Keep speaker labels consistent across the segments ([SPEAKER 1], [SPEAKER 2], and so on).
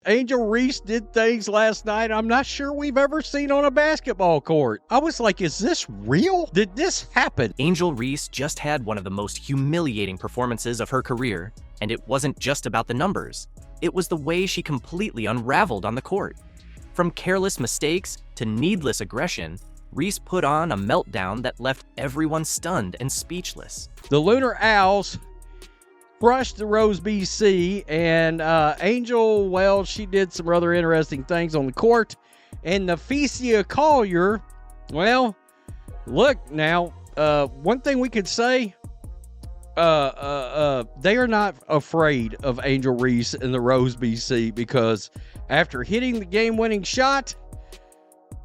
[SPEAKER 1] Angel Reese did things last night I'm not sure we've ever seen on a basketball court. I was like, is this real? Did this happen?
[SPEAKER 2] Angel Reese just had one of the most humiliating performances of her career, and it wasn't just about the numbers. It was the way she completely unraveled on the court. From careless mistakes to needless aggression, Reese put on a meltdown that left everyone stunned and speechless.
[SPEAKER 1] The Lunar Owls crushed the Rose BC, and Angel, well, she did some rather interesting things on the court. And Napheesa Collier, well, look now, one thing we could say, they are not afraid of Angel Reese and the Rose BC, because after hitting the game-winning shot,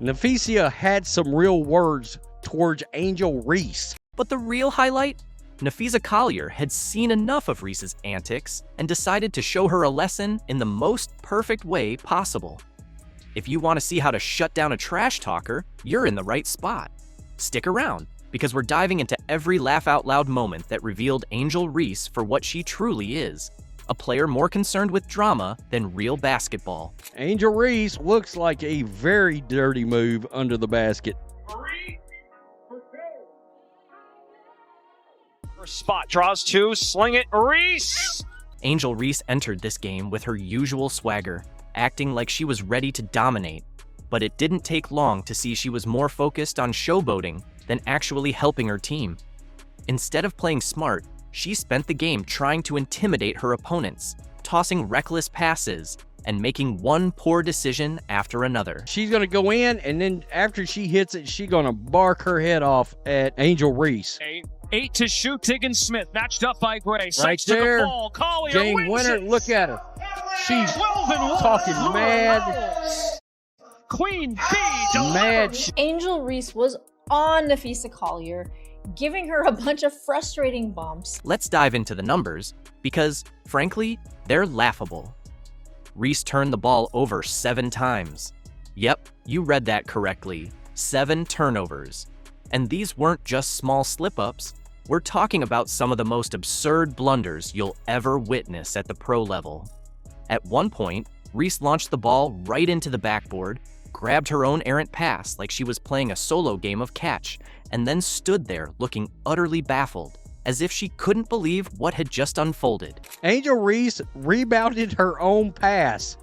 [SPEAKER 1] Napheesa had some real words towards Angel Reese.
[SPEAKER 2] But the real highlight? Napheesa Collier had seen enough of Reese's antics and decided to show her a lesson in the most perfect way possible. If you want to see how to shut down a trash talker, you're in the right spot. Stick around, because we're diving into every laugh-out-loud moment that revealed Angel Reese for what she truly is, a player more concerned with drama than real basketball.
[SPEAKER 1] Angel Reese looks like a very dirty move under the basket.
[SPEAKER 3] Spot, draws two, sling it, Reese!
[SPEAKER 2] Angel Reese entered this game with her usual swagger, acting like she was ready to dominate. But it didn't take long to see she was more focused on showboating than actually helping her team. Instead of playing smart, she spent the game trying to intimidate her opponents, tossing reckless passes, and making one poor decision after another.
[SPEAKER 1] She's going to go in, and then after she hits it, she's going to bark her head off at Angel Reese.
[SPEAKER 3] Eight to shoot, Tiggins Smith, matched up by Gray.
[SPEAKER 1] Right there,
[SPEAKER 3] to the ball. Collier
[SPEAKER 1] game winner.
[SPEAKER 3] it.
[SPEAKER 1] Look at her. She's talking mad.
[SPEAKER 3] Queen Bee
[SPEAKER 1] Mad.
[SPEAKER 4] Angel Reese was on Napheesa Collier, giving her a bunch of frustrating bumps.
[SPEAKER 2] Let's dive into the numbers, because, frankly, they're laughable. Reese turned the ball over 7 times. Yep, you read that correctly. 7 turnovers. And these weren't just small slip-ups. We're talking about some of the most absurd blunders you'll ever witness at the pro level. At one point, Reese launched the ball right into the backboard, grabbed her own errant pass like she was playing a solo game of catch, and then stood there looking utterly baffled, as if she couldn't believe what had just unfolded.
[SPEAKER 1] Angel Reese rebounded her own pass.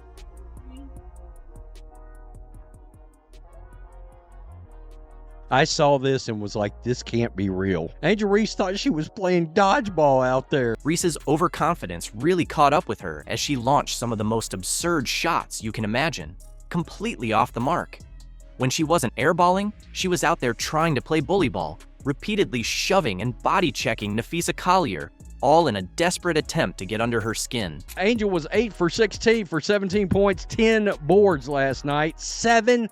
[SPEAKER 1] I saw this and was like, this can't be real. Angel Reese thought she was playing dodgeball out there.
[SPEAKER 2] Reese's overconfidence really caught up with her as she launched some of the most absurd shots you can imagine, completely off the mark. When she wasn't airballing, she was out there trying to play bully ball, repeatedly shoving and body-checking Napheesa Collier, all in a desperate attempt to get under her skin.
[SPEAKER 1] Angel was 8 for 16 for 17 points, 10 boards last night, 7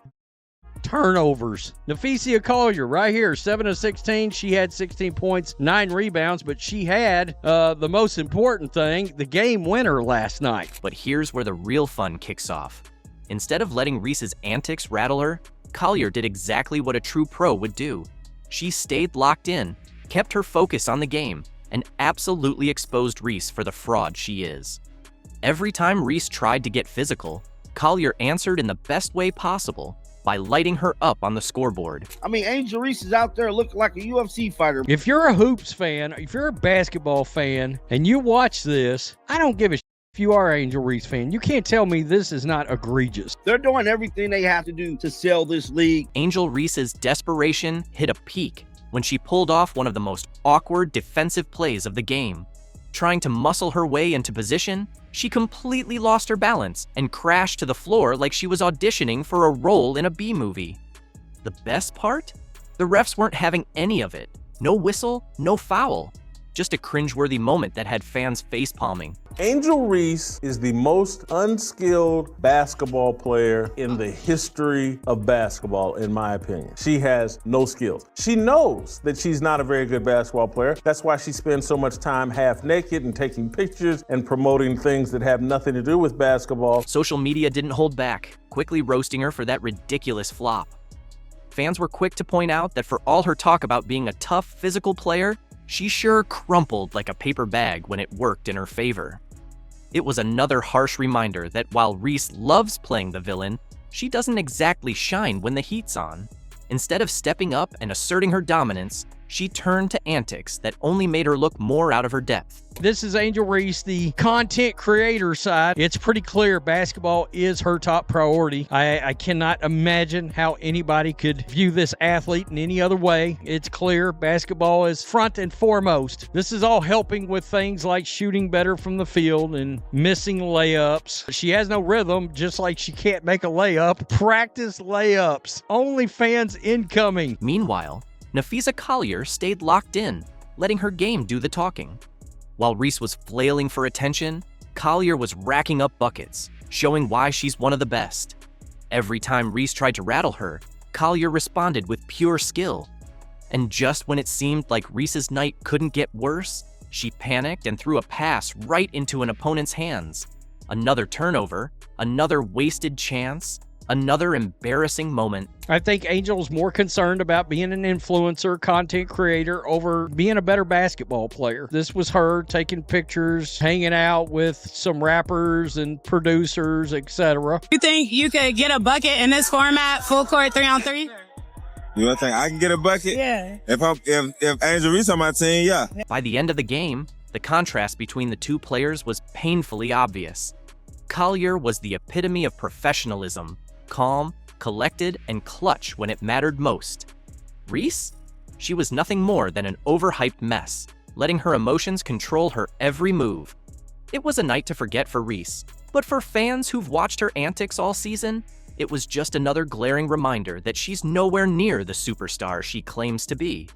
[SPEAKER 1] turnovers. Napheesa Collier right here, 7 of 16. She had 16 points, 9 rebounds, but she had the most important thing, the game winner last night.
[SPEAKER 2] But here's where the real fun kicks off. Instead of letting Reese's antics rattle her, Collier did exactly what a true pro would do. She stayed locked in, kept her focus on the game, and absolutely exposed Reese for the fraud she is. Every time Reese tried to get physical, Collier answered in the best way possible by lighting her up on the scoreboard.
[SPEAKER 5] I mean, Angel Reese is out there looking like a UFC fighter.
[SPEAKER 1] If you're a hoops fan, if you're a basketball fan, and you watch this, I don't give a if you are an Angel Reese fan. You can't tell me this is not egregious.
[SPEAKER 5] They're doing everything they have to do to sell this league.
[SPEAKER 2] Angel Reese's desperation hit a peak when she pulled off one of the most awkward defensive plays of the game. Trying to muscle her way into position, she completely lost her balance and crashed to the floor like she was auditioning for a role in a B-movie. The best part? The refs weren't having any of it. No whistle, no foul. Just a cringeworthy moment that had fans facepalming.
[SPEAKER 6] Angel Reese is the most unskilled basketball player in the history of basketball, in my opinion. She has no skills. She knows that she's not a very good basketball player. That's why she spends so much time half naked and taking pictures and promoting things that have nothing to do with basketball.
[SPEAKER 2] Social media didn't hold back, quickly roasting her for that ridiculous flop. Fans were quick to point out that for all her talk about being a tough physical player, she sure crumpled like a paper bag when it worked in her favor. It was another harsh reminder that while Reese loves playing the villain, she doesn't exactly shine when the heat's on. Instead of stepping up and asserting her dominance, she turned to antics that only made her look more out of her depth.
[SPEAKER 1] This is Angel Reese, the content creator side. It's pretty clear basketball is her top priority. I cannot imagine how anybody could view this athlete in any other way. It's clear basketball is front and foremost. This is all helping with things like shooting better from the field and missing layups. She has no rhythm, just like she can't make a layup. Practice layups. OnlyFans incoming.
[SPEAKER 2] Meanwhile, Napheesa Collier stayed locked in, letting her game do the talking. While Reese was flailing for attention, Collier was racking up buckets, showing why she's one of the best. Every time Reese tried to rattle her, Collier responded with pure skill. And just when it seemed like Reese's night couldn't get worse, she panicked and threw a pass right into an opponent's hands. Another turnover, another wasted chance, another embarrassing moment.
[SPEAKER 1] I think Angel's more concerned about being an influencer, content creator, over being a better basketball player. This was her taking pictures, hanging out with some rappers and producers, etc.
[SPEAKER 7] You think you could get a bucket in this format, full court 3-on-3?
[SPEAKER 8] You don't think I can get a bucket?
[SPEAKER 7] Yeah.
[SPEAKER 8] If Angel Reese on my team, yeah.
[SPEAKER 2] By the end of the game, the contrast between the two players was painfully obvious. Collier was the epitome of professionalism, calm, collected, and clutch when it mattered most. Reese? She was nothing more than an overhyped mess, letting her emotions control her every move. It was a night to forget for Reese, but for fans who've watched her antics all season, it was just another glaring reminder that she's nowhere near the superstar she claims to be.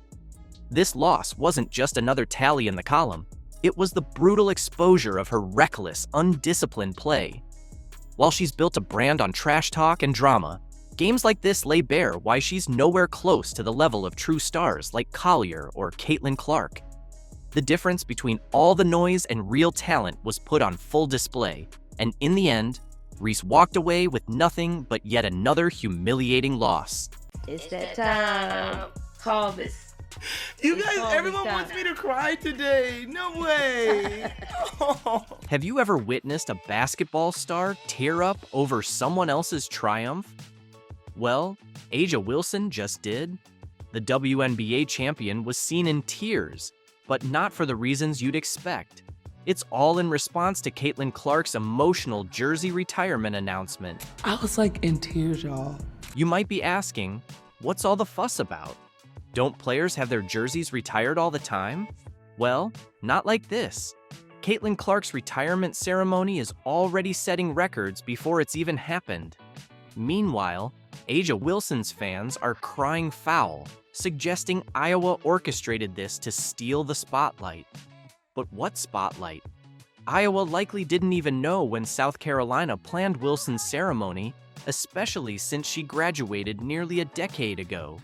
[SPEAKER 2] This loss wasn't just another tally in the column, it was the brutal exposure of her reckless, undisciplined play. While she's built a brand on trash talk and drama, games like this lay bare why she's nowhere close to the level of true stars like Collier or Caitlin Clark. The difference between all the noise and real talent was put on full display, and in the end, Reese walked away with nothing but yet another humiliating loss.
[SPEAKER 9] It's that time. Harvest.
[SPEAKER 10] You guys, everyone wants me to cry today. No way. Oh.
[SPEAKER 2] Have you ever witnessed a basketball star tear up over someone else's triumph? Well, A'ja Wilson just did. The WNBA champion was seen in tears, but not for the reasons you'd expect. It's all in response to Caitlin Clark's emotional jersey retirement announcement.
[SPEAKER 10] I was like in tears, y'all.
[SPEAKER 2] You might be asking, what's all the fuss about? Don't players have their jerseys retired all the time? Well, not like this. Caitlin Clark's retirement ceremony is already setting records before it's even happened. Meanwhile, A'ja Wilson's fans are crying foul, suggesting Iowa orchestrated this to steal the spotlight. But what spotlight? Iowa likely didn't even know when South Carolina planned Wilson's ceremony, especially since she graduated nearly a decade ago.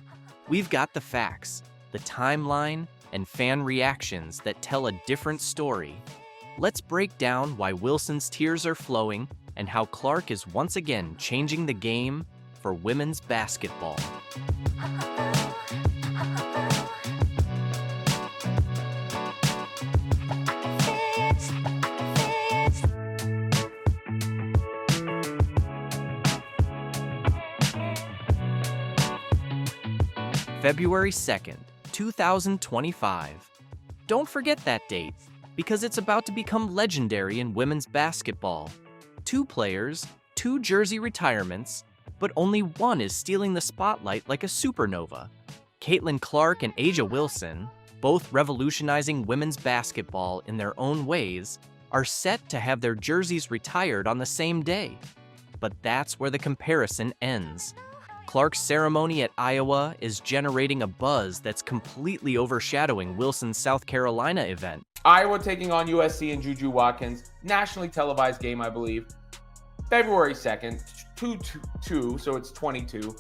[SPEAKER 2] We've got the facts, the timeline, and fan reactions that tell a different story. Let's break down why Wilson's tears are flowing and how Clark is once again changing the game for women's basketball. February 2nd, 2025. Don't forget that date, because it's about to become legendary in women's basketball. 2 players, 2 jersey retirements, but only one is stealing the spotlight like a supernova. Caitlin Clark and A'ja Wilson, both revolutionizing women's basketball in their own ways, are set to have their jerseys retired on the same day. But that's where the comparison ends. Clark's ceremony at Iowa is generating a buzz that's completely overshadowing Wilson's South Carolina event.
[SPEAKER 11] Iowa taking on USC and Juju Watkins, nationally televised game, I believe. February 2nd, 2-2, so it's 22.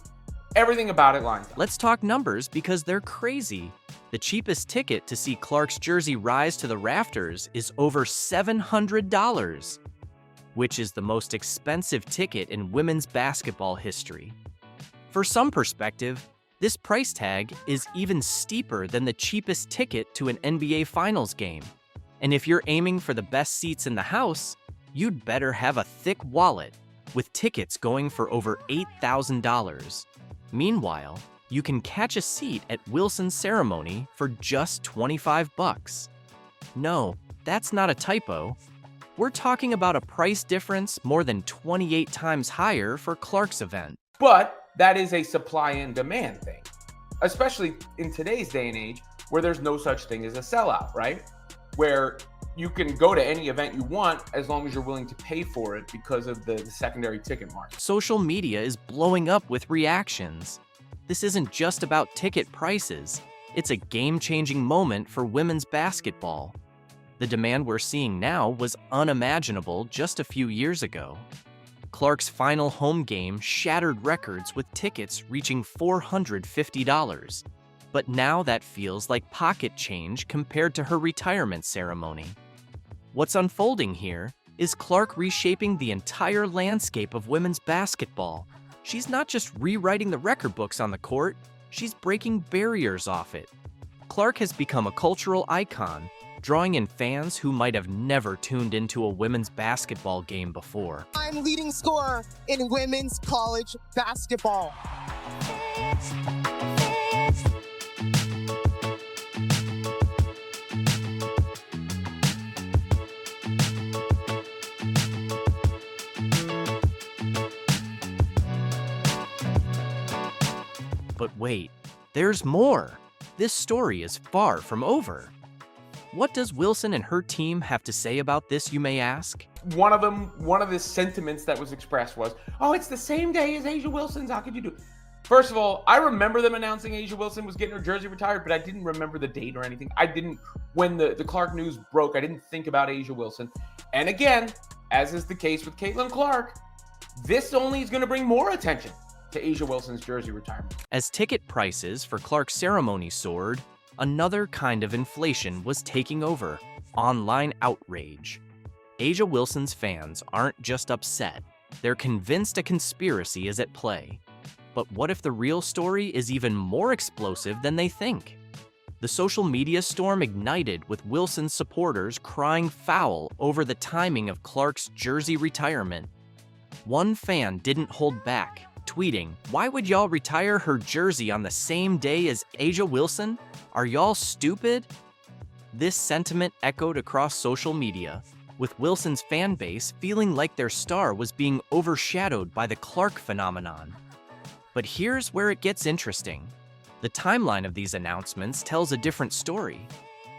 [SPEAKER 11] Everything about it lines up.
[SPEAKER 2] Let's talk numbers because they're crazy. The cheapest ticket to see Clark's jersey rise to the rafters is over $700, which is the most expensive ticket in women's basketball history. For some perspective, this price tag is even steeper than the cheapest ticket to an NBA Finals game. And if you're aiming for the best seats in the house, you'd better have a thick wallet, with tickets going for over $8,000. Meanwhile, you can catch a seat at Wilson's ceremony for just $25. No, that's not a typo. We're talking about a price difference more than 28 times higher for Clark's event.
[SPEAKER 11] But that is a supply and demand thing, especially in today's day and age where there's no such thing as a sellout, right? Where you can go to any event you want as long as you're willing to pay for it because of the secondary ticket market.
[SPEAKER 2] Social media is blowing up with reactions. This isn't just about ticket prices. It's a game-changing moment for women's basketball. The demand we're seeing now was unimaginable just a few years ago. Clark's final home game shattered records with tickets reaching $450. But now that feels like pocket change compared to her retirement ceremony. What's unfolding here is Clark reshaping the entire landscape of women's basketball. She's not just rewriting the record books on the court, she's breaking barriers off it. Clark has become a cultural icon, drawing in fans who might have never tuned into a women's basketball game before.
[SPEAKER 12] I'm leading scorer in women's college basketball.
[SPEAKER 2] But wait, there's more. This story is far from over. What does Wilson and her team have to say about this, you may ask?
[SPEAKER 11] One of the sentiments that was expressed was, oh, it's the same day as A'ja Wilson's, how could you do it? First of all, I remember them announcing A'ja Wilson was getting her jersey retired, but I didn't remember the date or anything. When the Clark news broke, I didn't think about A'ja Wilson. And again, as is the case with Caitlin Clark, this only is going to bring more attention to A'ja Wilson's jersey retirement.
[SPEAKER 2] As ticket prices for Clark's ceremony soared, another kind of inflation was taking over: online outrage. A'ja Wilson's fans aren't just upset, they're convinced a conspiracy is at play. But what if the real story is even more explosive than they think? The social media storm ignited with Wilson's supporters crying foul over the timing of Clark's jersey retirement. One fan didn't hold back, tweeting, "Why would y'all retire her jersey on the same day as A'ja Wilson? Are y'all stupid?" This sentiment echoed across social media, with Wilson's fan base feeling like their star was being overshadowed by the Clark phenomenon. But here's where it gets interesting. The timeline of these announcements tells a different story.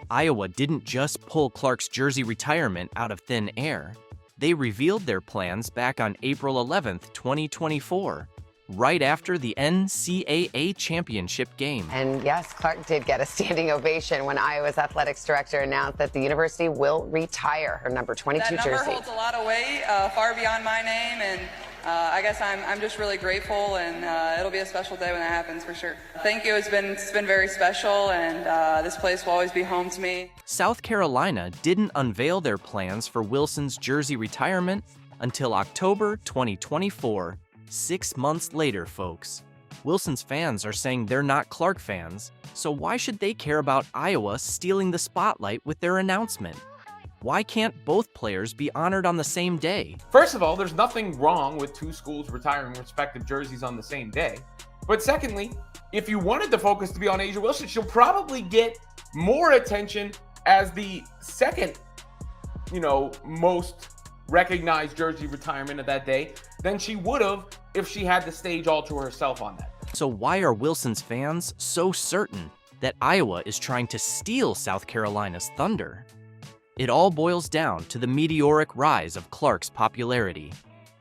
[SPEAKER 2] Iowa didn't just pull Clark's jersey retirement out of thin air. They revealed their plans back on April 11th, 2024, right after the NCAA championship game.
[SPEAKER 13] And yes, Clark did get a standing ovation when Iowa's athletics director announced that the university will retire her number 22
[SPEAKER 14] jersey. That number holds a lot of weight, far beyond my name, and I guess I'm just really grateful, and it'll be a special day when that happens for sure. Thank you. It's been very special, and this place will always be home to me.
[SPEAKER 2] South Carolina didn't unveil their plans for Wilson's jersey retirement until October 2024. 6 months later, folks. Wilson's fans are saying they're not Clark fans, so why should they care about Iowa stealing the spotlight with their announcement? Why can't both players be honored on the same day?
[SPEAKER 11] First of all, there's nothing wrong with two schools retiring respective jerseys on the same day. But secondly, if you wanted the focus to be on A'ja Wilson, she'll probably get more attention as the second, most recognized jersey retirement of that day than she would have if she had the stage all to herself on that.
[SPEAKER 2] So why are Wilson's fans so certain that Iowa is trying to steal South Carolina's thunder? It all boils down to the meteoric rise of Clark's popularity.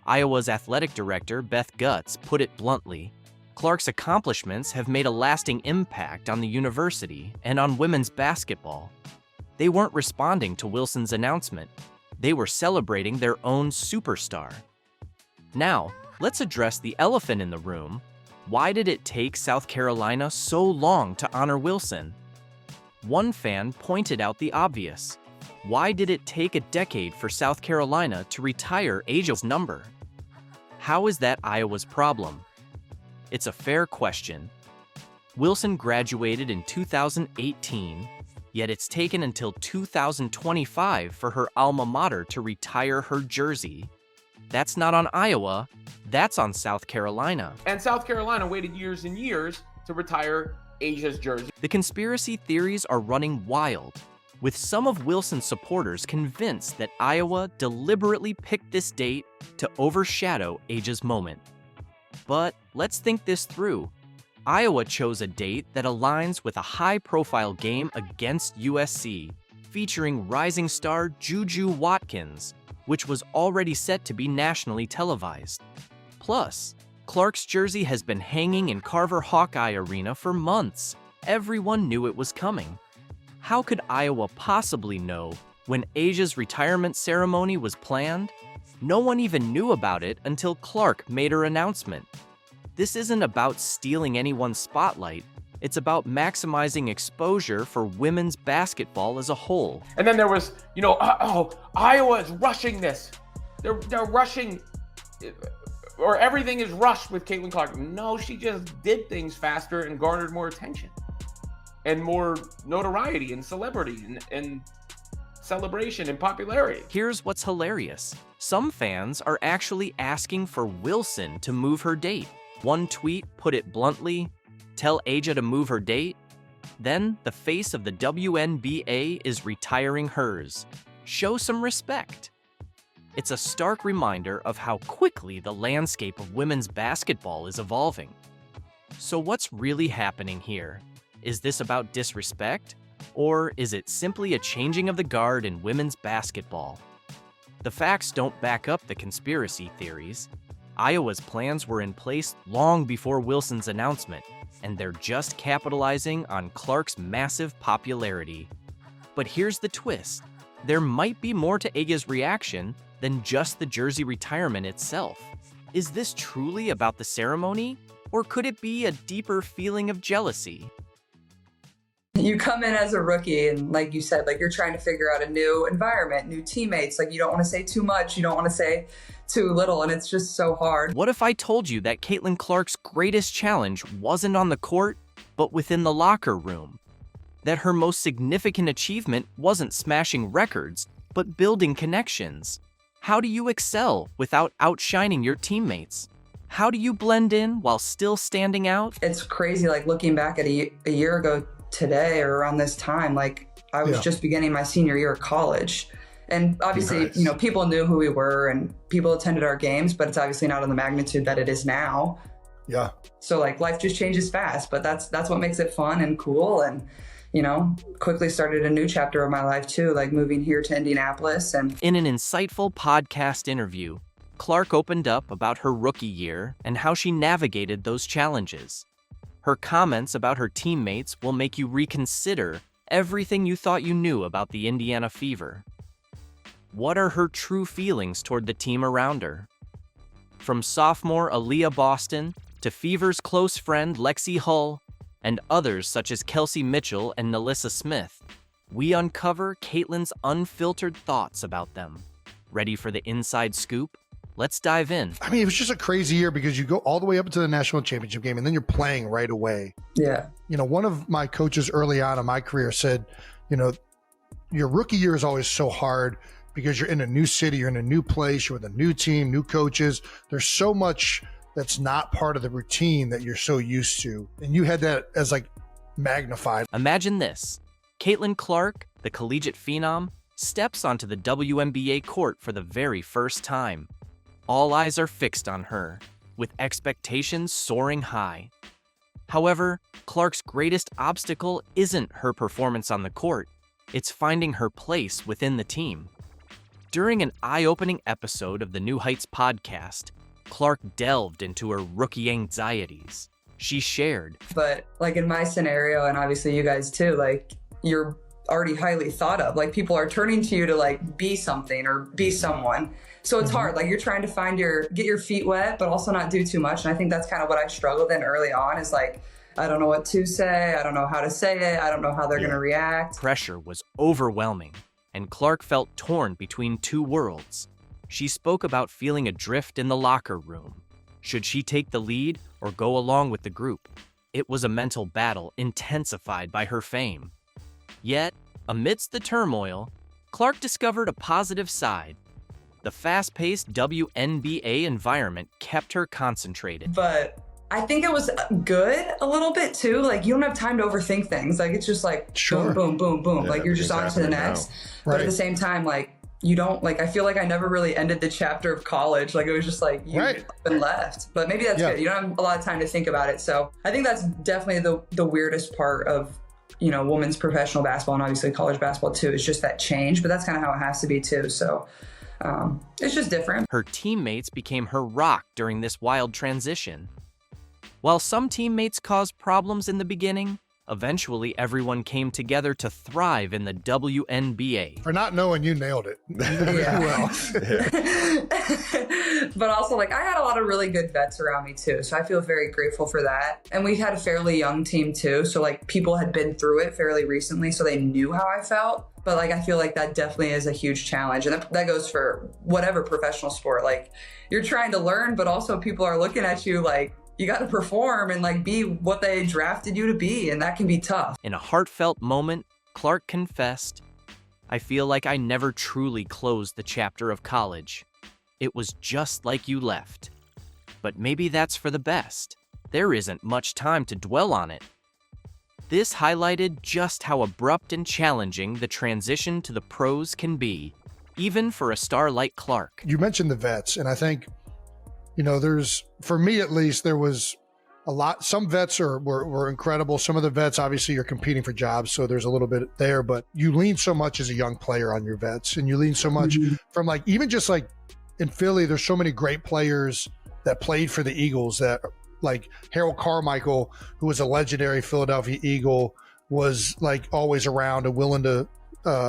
[SPEAKER 2] Iowa's athletic director, Beth Gutz, put it bluntly, Clark's accomplishments have made a lasting impact on the university and on women's basketball. They weren't responding to Wilson's announcement. They were celebrating their own superstar. Now, let's address the elephant in the room. Why did it take South Carolina so long to honor Wilson? One fan pointed out the obvious. Why did it take a decade for South Carolina to retire A'ja's number? How is that Iowa's problem? It's a fair question. Wilson graduated in 2018, Yet it's taken until 2025 for her alma mater to retire her jersey. That's not on Iowa, that's on South Carolina.
[SPEAKER 11] And South Carolina waited years and years to retire Asia's jersey.
[SPEAKER 2] The conspiracy theories are running wild, with some of Wilson's supporters convinced that Iowa deliberately picked this date to overshadow Asia's moment. But let's think this through. Iowa chose a date that aligns with a high-profile game against USC, featuring rising star Juju Watkins, which was already set to be nationally televised. Plus, Clark's jersey has been hanging in Carver Hawkeye Arena for months. Everyone knew it was coming. How could Iowa possibly know when Asia's retirement ceremony was planned? No one even knew about it until Clark made her announcement. This isn't about stealing anyone's spotlight. It's about maximizing exposure for women's basketball as a whole.
[SPEAKER 11] And then there was, Iowa is rushing this. They're rushing, or everything is rushed with Caitlin Clark. No, she just did things faster and garnered more attention and more notoriety and celebrity and celebration and popularity.
[SPEAKER 2] Here's what's hilarious. Some fans are actually asking for Wilson to move her date. One tweet put it bluntly, "Tell Asia to move her date." Then the face of the WNBA is retiring hers. Show some respect. It's a stark reminder of how quickly the landscape of women's basketball is evolving. So what's really happening here? Is this about disrespect? Or is it simply a changing of the guard in women's basketball? The facts don't back up the conspiracy theories. Iowa's plans were in place long before Wilson's announcement, and they're just capitalizing on Clark's massive popularity. But here's the twist. There might be more to Aga's reaction than just the jersey retirement itself. Is this truly about the ceremony, or could it be a deeper feeling of jealousy?
[SPEAKER 15] You come in as a rookie and like you said, like you're trying to figure out a new environment, new teammates. Like you don't want to say too much. You don't want to say too little. And it's just so hard.
[SPEAKER 2] What if I told you that Caitlin Clark's greatest challenge wasn't on the court, but within the locker room? That her most significant achievement wasn't smashing records, but building connections? How do you excel without outshining your teammates? How do you blend in while still standing out?
[SPEAKER 15] It's crazy, like looking back at a year ago today or around this time, like I was just beginning my senior year of college. And obviously, people knew who we were and people attended our games, but it's obviously not on the magnitude that it is now.
[SPEAKER 16] Yeah.
[SPEAKER 15] So like life just changes fast, but that's what makes it fun and cool. And, quickly started a new chapter of my life too, like moving here to Indianapolis. And
[SPEAKER 2] in an insightful podcast interview, Clark opened up about her rookie year and how she navigated those challenges. Her comments about her teammates will make you reconsider everything you thought you knew about the Indiana Fever. What are her true feelings toward the team around her? From sophomore Aaliyah Boston to Fever's close friend Lexi Hull and others such as Kelsey Mitchell and Nalissa Smith, we uncover Caitlin's unfiltered thoughts about them. Ready for the inside scoop? Let's dive in.
[SPEAKER 16] I mean, it was just a crazy year because you go all the way up to the national championship game and then you're playing right away.
[SPEAKER 15] Yeah.
[SPEAKER 16] One of my coaches early on in my career said, your rookie year is always so hard because you're in a new city, you're in a new place, you're with a new team, new coaches. There's so much that's not part of the routine that you're so used to. And you had that as like magnified.
[SPEAKER 2] Imagine this. Caitlin Clark, the collegiate phenom, steps onto the WNBA court for the very first time. All eyes are fixed on her, with expectations soaring high. However, Clark's greatest obstacle isn't her performance on the court, it's finding her place within the team. During an eye-opening episode of the New Heights podcast, Clark delved into her rookie anxieties. She shared,
[SPEAKER 15] but like in my scenario, and obviously you guys too, like you're already highly thought of. Like people are turning to you to like be something or be someone. So it's hard. Like you're trying to get your feet wet, but also not do too much. And I think that's kind of what I struggled in early on is like, I don't know what to say. I don't know how to say it. I don't know how they're going to react.
[SPEAKER 2] Pressure was overwhelming, and Clark felt torn between two worlds. She spoke about feeling adrift in the locker room. Should she take the lead or go along with the group? It was a mental battle intensified by her fame. Yet, Amidst the turmoil, Clark discovered a positive side. The fast-paced WNBA environment kept her concentrated.
[SPEAKER 15] But I think it was good a little bit too. Like, you don't have time to overthink things. Like, it's just like boom, boom, boom, boom.
[SPEAKER 16] Yeah,
[SPEAKER 15] like, you're just on to the next. But at the same time, like, you don't, like, I feel like I never really ended the chapter of college. Like, it was just like, you been left. But maybe that's good. You don't have a lot of time to think about it. So I think that's definitely the weirdest part of, you know, women's professional basketball, and obviously college basketball too, is just that change. But that's kind of how it has to be too. So it's just different.
[SPEAKER 2] Her teammates became her rock during this wild transition. While some teammates caused problems in the beginning, eventually everyone came together to thrive in the WNBA.
[SPEAKER 16] For not knowing, you nailed it. You did really well.
[SPEAKER 15] But also, like, I had a lot of really good vets around me too, so I feel very grateful for that. And we had a fairly young team too, so like people had been through it fairly recently, so they knew how I felt. But like, I feel like that definitely is a huge challenge, and that goes for whatever professional sport. Like, you're trying to learn, but also people are looking at you like, you got to perform and like be what they drafted you to be, and that can be tough.
[SPEAKER 2] In a heartfelt moment, Clark confessed, "I feel like I never truly closed the chapter of college. It was just like you left. But maybe that's for the best. There isn't much time to dwell on it." This highlighted just how abrupt and challenging the transition to the pros can be, even for a star like Clark.
[SPEAKER 16] You mentioned the vets, and I think, you know, for me at least, there was a lot. Some vets were incredible. Some of the vets, obviously, you're competing for jobs, so there's a little bit there, but you lean so much as a young player on your vets, and you lean so much from, like, even just like in Philly, there's so many great players that played for the Eagles that, like Harold Carmichael, who was a legendary Philadelphia Eagle, was like always around and willing to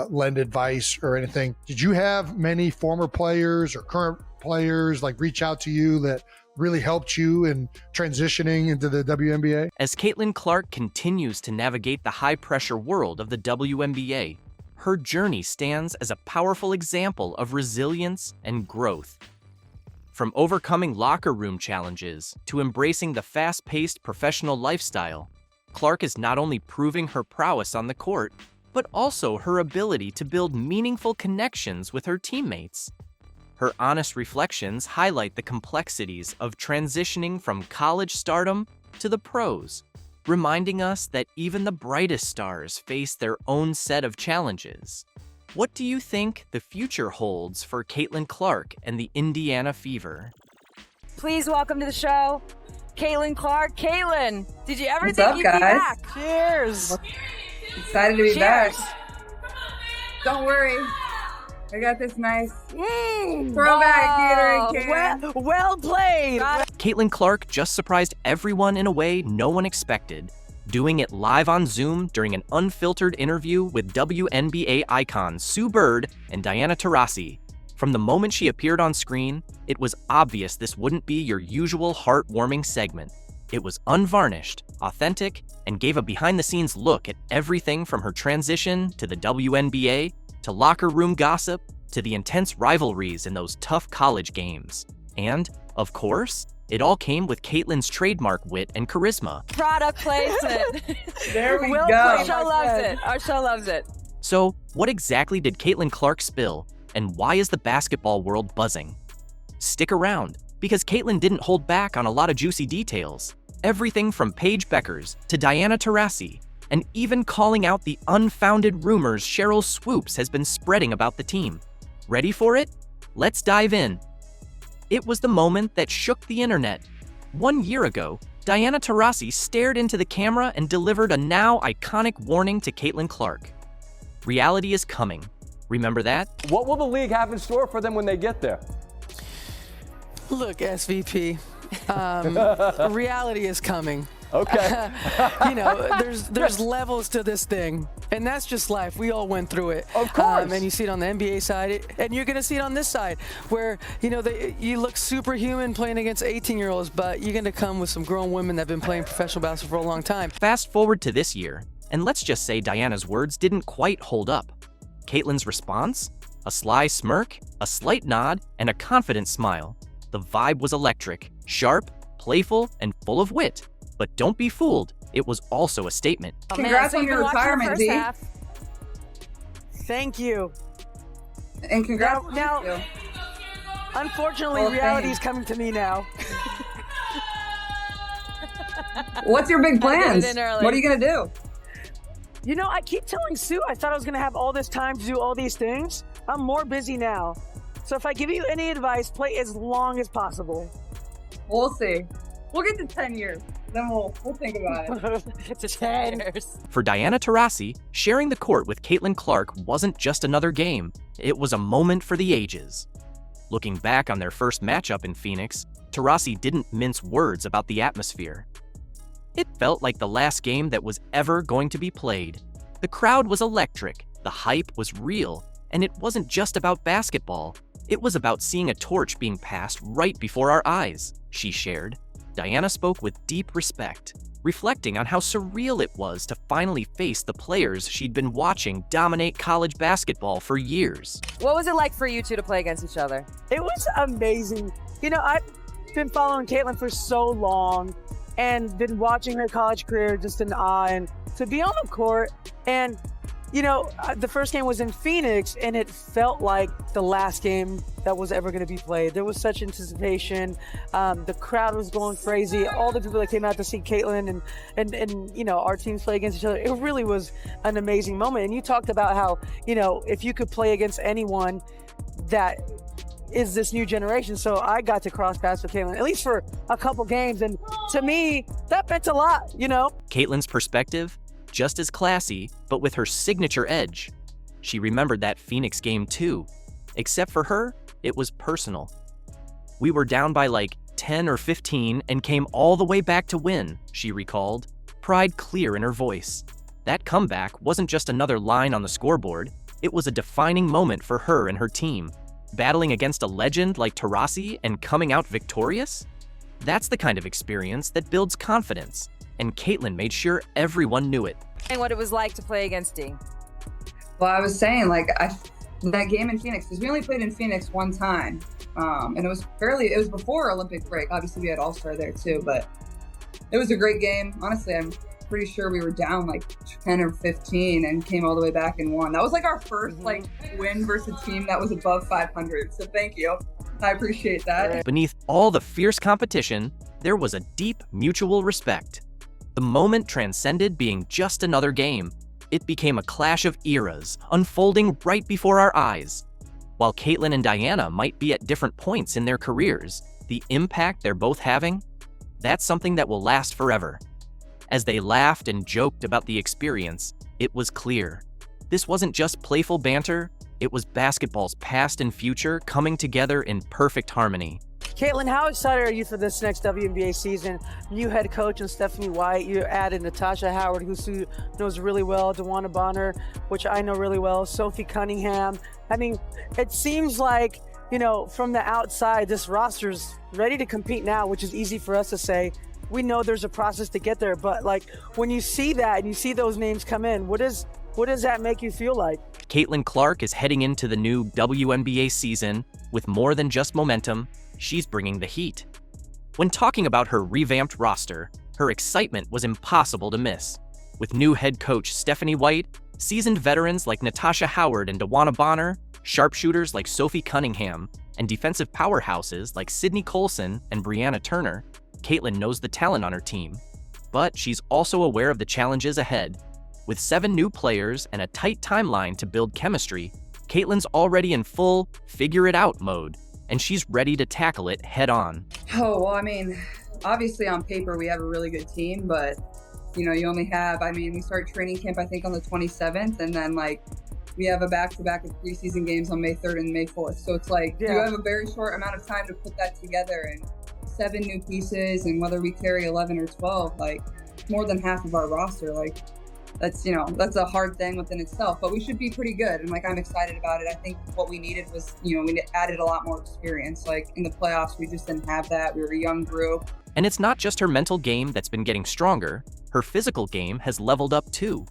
[SPEAKER 16] lend advice or anything. Did you have many former players or current players like reach out to you that really helped you in transitioning into the WNBA?
[SPEAKER 2] As Caitlin Clark continues to navigate the high-pressure world of the WNBA, her journey stands as a powerful example of resilience and growth. From overcoming locker room challenges to embracing the fast-paced professional lifestyle, Clark is not only proving her prowess on the court, but also her ability to build meaningful connections with her teammates. Her honest reflections highlight the complexities of transitioning from college stardom to the pros, reminding us that even the brightest stars face their own set of challenges. What do you think the future holds for Caitlin Clark and the Indiana Fever?
[SPEAKER 17] Please welcome to the show, Caitlin Clark. Caitlin, did you ever
[SPEAKER 15] What's
[SPEAKER 17] think
[SPEAKER 15] up,
[SPEAKER 17] you'd
[SPEAKER 15] guys?
[SPEAKER 17] be back? Cheers.
[SPEAKER 15] Excited to be
[SPEAKER 17] Cheers.
[SPEAKER 15] back. Don't worry. I got this nice throwback Gatorade can.
[SPEAKER 17] Well played.
[SPEAKER 2] Caitlin Clark just surprised everyone in a way no one expected, doing it live on Zoom during an unfiltered interview with WNBA icons Sue Bird and Diana Taurasi. From the moment she appeared on screen, it was obvious this wouldn't be your usual heartwarming segment. It was unvarnished, authentic, and gave a behind-the-scenes look at everything from her transition to the WNBA, to locker room gossip, to the intense rivalries in those tough college games. And, of course, it all came with Caitlin's trademark wit and charisma.
[SPEAKER 17] Product placement.
[SPEAKER 15] There we
[SPEAKER 17] Will
[SPEAKER 15] go.
[SPEAKER 17] Our show loves it. Our show loves it.
[SPEAKER 2] So, what exactly did Caitlin Clark spill, and why is the basketball world buzzing? Stick around, because Caitlin didn't hold back on a lot of juicy details. Everything from Paige Beckers to Diana Taurasi, and even calling out the unfounded rumors Cheryl Swoops has been spreading about the team. Ready for it? Let's dive in. It was the moment that shook the internet. 1 year ago, Diana Taurasi stared into the camera and delivered a now iconic warning to Caitlin Clark. Reality is coming. Remember that?
[SPEAKER 18] What will the league have in store for them when they get there?
[SPEAKER 19] Look, SVP, reality is coming.
[SPEAKER 18] Okay.
[SPEAKER 19] You know, there's levels to this thing, and that's just life. We all went through it.
[SPEAKER 18] Of course.
[SPEAKER 19] And you see it on the NBA side, and you're going to see it on this side, where, you know, you look superhuman playing against 18-year-olds, but you're going to come with some grown women that have been playing professional basketball for a long time.
[SPEAKER 2] Fast forward to this year, and let's just say Diana's words didn't quite hold up. Caitlin's response? A sly smirk, a slight nod, and a confident smile. The vibe was electric, sharp, playful, and full of wit. But don't be fooled, it was also a statement.
[SPEAKER 15] Congrats on your retirement, D.
[SPEAKER 19] Thank you.
[SPEAKER 15] And congrats.
[SPEAKER 19] Now, unfortunately,
[SPEAKER 15] Well,
[SPEAKER 19] reality is
[SPEAKER 15] thanks.
[SPEAKER 19] coming to me now.
[SPEAKER 15] What's your big plans?
[SPEAKER 17] in early.
[SPEAKER 15] What are you gonna do?
[SPEAKER 19] You know, I keep telling Sue I thought I was going to have all this time to do all these things. I'm more busy now. So if I give you any advice, play as long as possible.
[SPEAKER 15] We'll see. We'll get to 10 years. Then we'll think about it.
[SPEAKER 17] It's 10 years.
[SPEAKER 2] For Diana Taurasi, sharing the court with Caitlin Clark wasn't just another game, it was a moment for the ages. Looking back on their first matchup in Phoenix, Taurasi didn't mince words about the atmosphere. It felt like the last game that was ever going to be played. The crowd was electric, the hype was real, and it wasn't just about basketball. It was about seeing a torch being passed right before our eyes, she shared. Diana spoke with deep respect, reflecting on how surreal it was to finally face the players she'd been watching dominate college basketball for years.
[SPEAKER 17] What was it like for you two to play against each other?
[SPEAKER 19] It was amazing. You know, I've been following Caitlin for so long and been watching her college career just in awe. And to be on the court and, you know, the first game was in Phoenix and it felt like the last game that was ever going to be played. There was such anticipation. The crowd was going crazy. All the people that came out to see Caitlin and you know, our teams play against each other. It really was an amazing moment. And you talked about how, you know, if you could play against anyone that is this new generation. So I got to cross paths with Caitlin, at least for a couple games. And to me, that meant a lot, you know?
[SPEAKER 2] Caitlin's perspective, just as classy, but with her signature edge. She remembered that Phoenix game too. Except for her, it was personal. We were down by like 10 or 15 and came all the way back to win, she recalled, pride clear in her voice. That comeback wasn't just another line on the scoreboard, it was a defining moment for her and her team. Battling against a legend like Taurasi and coming out victorious? That's the kind of experience that builds confidence, and Caitlin made sure everyone knew it.
[SPEAKER 17] And what it was like to play against D.
[SPEAKER 15] Well, I was saying, like, that game in Phoenix, because we only played in Phoenix one time. And it was before Olympic break. Obviously, we had All-Star there too, but it was a great game. Honestly, I'm pretty sure we were down like 10 or 15 and came all the way back and won. That was like our first like win versus a team that was above 500. So thank you. I appreciate that.
[SPEAKER 2] Beneath all the fierce competition, there was a deep mutual respect. The moment transcended being just another game. It became a clash of eras, unfolding right before our eyes. While Caitlin and Diana might be at different points in their careers, the impact they're both having, that's something that will last forever. As they laughed and joked about the experience, it was clear. This wasn't just playful banter, it was basketball's past and future coming together in perfect harmony.
[SPEAKER 19] Caitlin, how excited are you for this next WNBA season? New head coach and Stephanie White. You added Natasha Howard, who Sue knows really well, DeWanna Bonner, which I know really well, Sophie Cunningham. I mean, it seems like, you know, from the outside, this roster's ready to compete now, which is easy for us to say. We know there's a process to get there, but like when you see that and you see those names come in, what does that make you feel like?
[SPEAKER 2] Caitlin Clark is heading into the new WNBA season with more than just momentum. She's bringing the heat. When talking about her revamped roster, her excitement was impossible to miss. With new head coach Stephanie White, seasoned veterans like Natasha Howard and DeWanna Bonner, sharpshooters like Sophie Cunningham, and defensive powerhouses like Sydney Colson and Brianna Turner, Caitlin knows the talent on her team. But she's also aware of the challenges ahead. With 7 new players and a tight timeline to build chemistry, Caitlin's already in full figure-it-out mode, and she's ready to tackle it head-on.
[SPEAKER 15] Oh, well, I mean, obviously on paper we have a really good team, but, you know, you only have, I mean, we start training camp, I think, on the 27th, and then, like, we have a back-to-back of preseason games on May 3rd and May 4th. So it's like, you have a very short amount of time to put that together, and 7 new pieces, and whether we carry 11 or 12, like, more than half of our roster, like, that's, you know, that's a hard thing within itself, but we should be pretty good. And like, I'm excited about it. I think what we needed was, you know, we added a lot more experience. Like in the playoffs, we just didn't have that. We were a young group.
[SPEAKER 2] And it's not just her mental game that's been getting stronger, her physical game has leveled up too.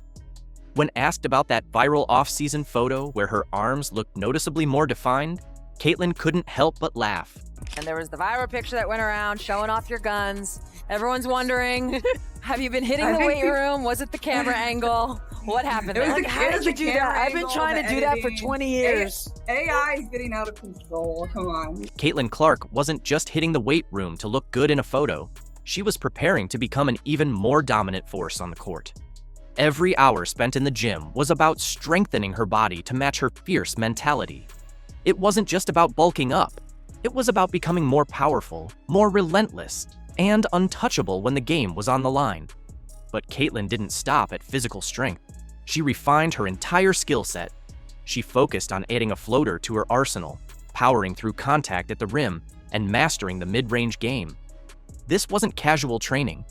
[SPEAKER 2] When asked about that viral off-season photo where her arms looked noticeably more defined, Caitlin couldn't help but laugh.
[SPEAKER 17] And there was the viral picture that went around showing off your guns. Everyone's wondering, have you been hitting the weight room? Was it the camera angle? What happened
[SPEAKER 15] It was
[SPEAKER 17] there?
[SPEAKER 15] the-
[SPEAKER 19] How
[SPEAKER 15] it
[SPEAKER 19] did
[SPEAKER 15] was
[SPEAKER 19] you
[SPEAKER 15] the
[SPEAKER 19] do that?
[SPEAKER 15] camera
[SPEAKER 19] I've been
[SPEAKER 15] angle,
[SPEAKER 19] trying
[SPEAKER 15] the
[SPEAKER 19] to do that for
[SPEAKER 15] editing.
[SPEAKER 19] 20 years.
[SPEAKER 15] AI is getting out of control. Come on.
[SPEAKER 2] Caitlin Clark wasn't just hitting the weight room to look good in a photo. She was preparing to become an even more dominant force on the court. Every hour spent in the gym was about strengthening her body to match her fierce mentality. It wasn't just about bulking up. It was about becoming more powerful, more relentless, and untouchable when the game was on the line. But Caitlin didn't stop at physical strength. She refined her entire skill set. She focused on adding a floater to her arsenal, powering through contact at the rim, and mastering the mid-range game. This wasn't casual training.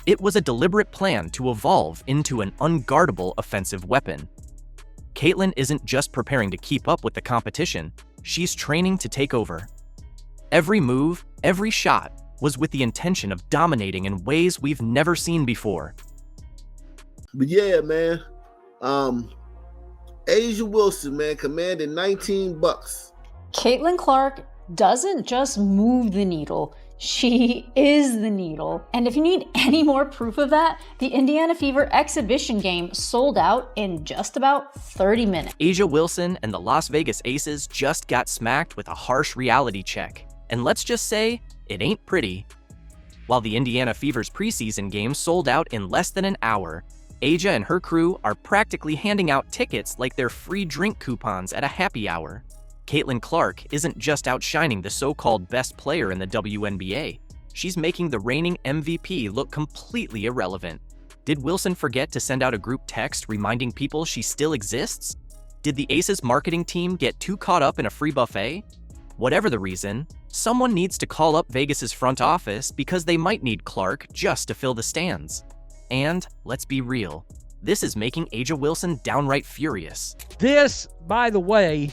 [SPEAKER 2] It was a deliberate plan to evolve into an unguardable offensive weapon. Caitlin isn't just preparing to keep up with the competition, she's training to take over. Every move, every shot, was with the intention of dominating in ways we've never seen before.
[SPEAKER 20] But yeah, man, Asia Wilson, man, commanded $19.
[SPEAKER 4] Caitlin Clark doesn't just move the needle, she is the needle. And if you need any more proof of that, the Indiana Fever exhibition game sold out in just about 30 minutes.
[SPEAKER 2] Asia Wilson and the Las Vegas Aces just got smacked with a harsh reality check. And let's just say, it ain't pretty. While the Indiana Fever's preseason game sold out in less than an hour, Asia and her crew are practically handing out tickets like they're free drink coupons at a happy hour. Caitlin Clark isn't just outshining the so-called best player in the WNBA. She's making the reigning MVP look completely irrelevant. Did Wilson forget to send out a group text reminding people she still exists? Did the Aces marketing team get too caught up in a free buffet? Whatever the reason, someone needs to call up Vegas's front office because they might need Clark just to fill the stands. And, let's be real, this is making Asia Wilson downright furious.
[SPEAKER 1] This, by the way,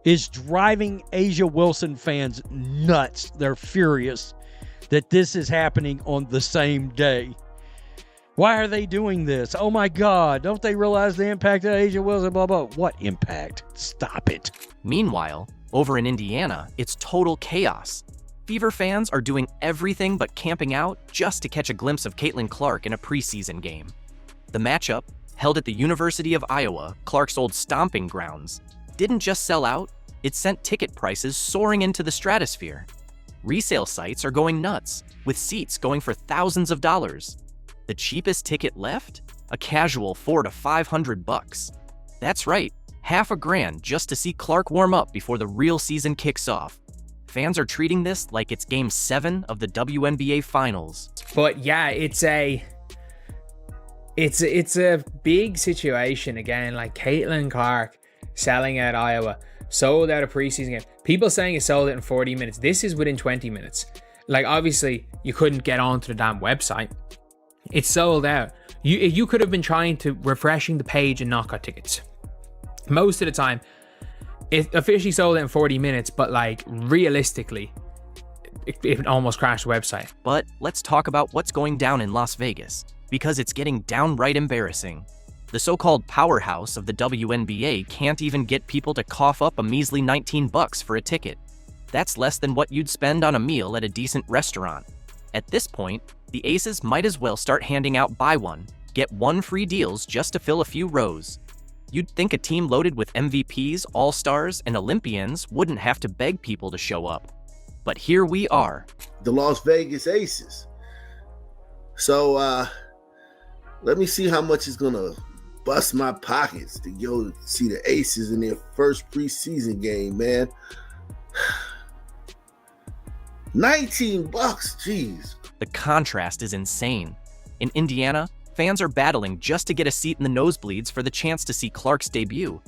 [SPEAKER 1] is driving Asia Wilson fans nuts. They're furious that this is happening on the same day. Why are they doing this? Oh my God, don't they realize the impact of Asia Wilson, blah, blah. What impact? Stop it.
[SPEAKER 2] Meanwhile, over in Indiana, it's total chaos. Fever fans are doing everything but camping out just to catch a glimpse of Caitlin Clark in a preseason game. The matchup, held at the University of Iowa, Clark's old stomping grounds, didn't just sell out, it sent ticket prices soaring into the stratosphere. Resale sites are going nuts, with seats going for thousands of dollars. The cheapest ticket left? A casual $400 to $500. That's right, $1,000 just to see Clark warm up before the real season kicks off. Fans are treating this like it's Game 7 of the WNBA Finals.
[SPEAKER 21] But yeah, it's a big situation again. Like Caitlin Clark selling out Iowa, sold out a preseason game. People saying it sold out in 40 minutes. This is within 20 minutes. Like obviously you couldn't get onto the damn website. It's sold out. You could have been trying to refreshing the page and not got tickets. Most of the time, it officially sold out in 40 minutes, but like realistically, it almost crashed the website.
[SPEAKER 2] But let's talk about what's going down in Las Vegas, because it's getting downright embarrassing. The so-called powerhouse of the WNBA can't even get people to cough up a measly $19 for a ticket. That's less than what you'd spend on a meal at a decent restaurant. At this point, the Aces might as well start handing out buy one, get one free deals just to fill a few rows. You'd think a team loaded with MVPs, All-Stars, and Olympians wouldn't have to beg people to show up. But here we are.
[SPEAKER 20] The Las Vegas Aces. So, let me see how much it's going to bust my pockets to go see the Aces in their first preseason game, man. $19, jeez.
[SPEAKER 2] The contrast is insane. In Indiana, fans are battling just to get a seat in the nosebleeds for the chance to see Clark's debut.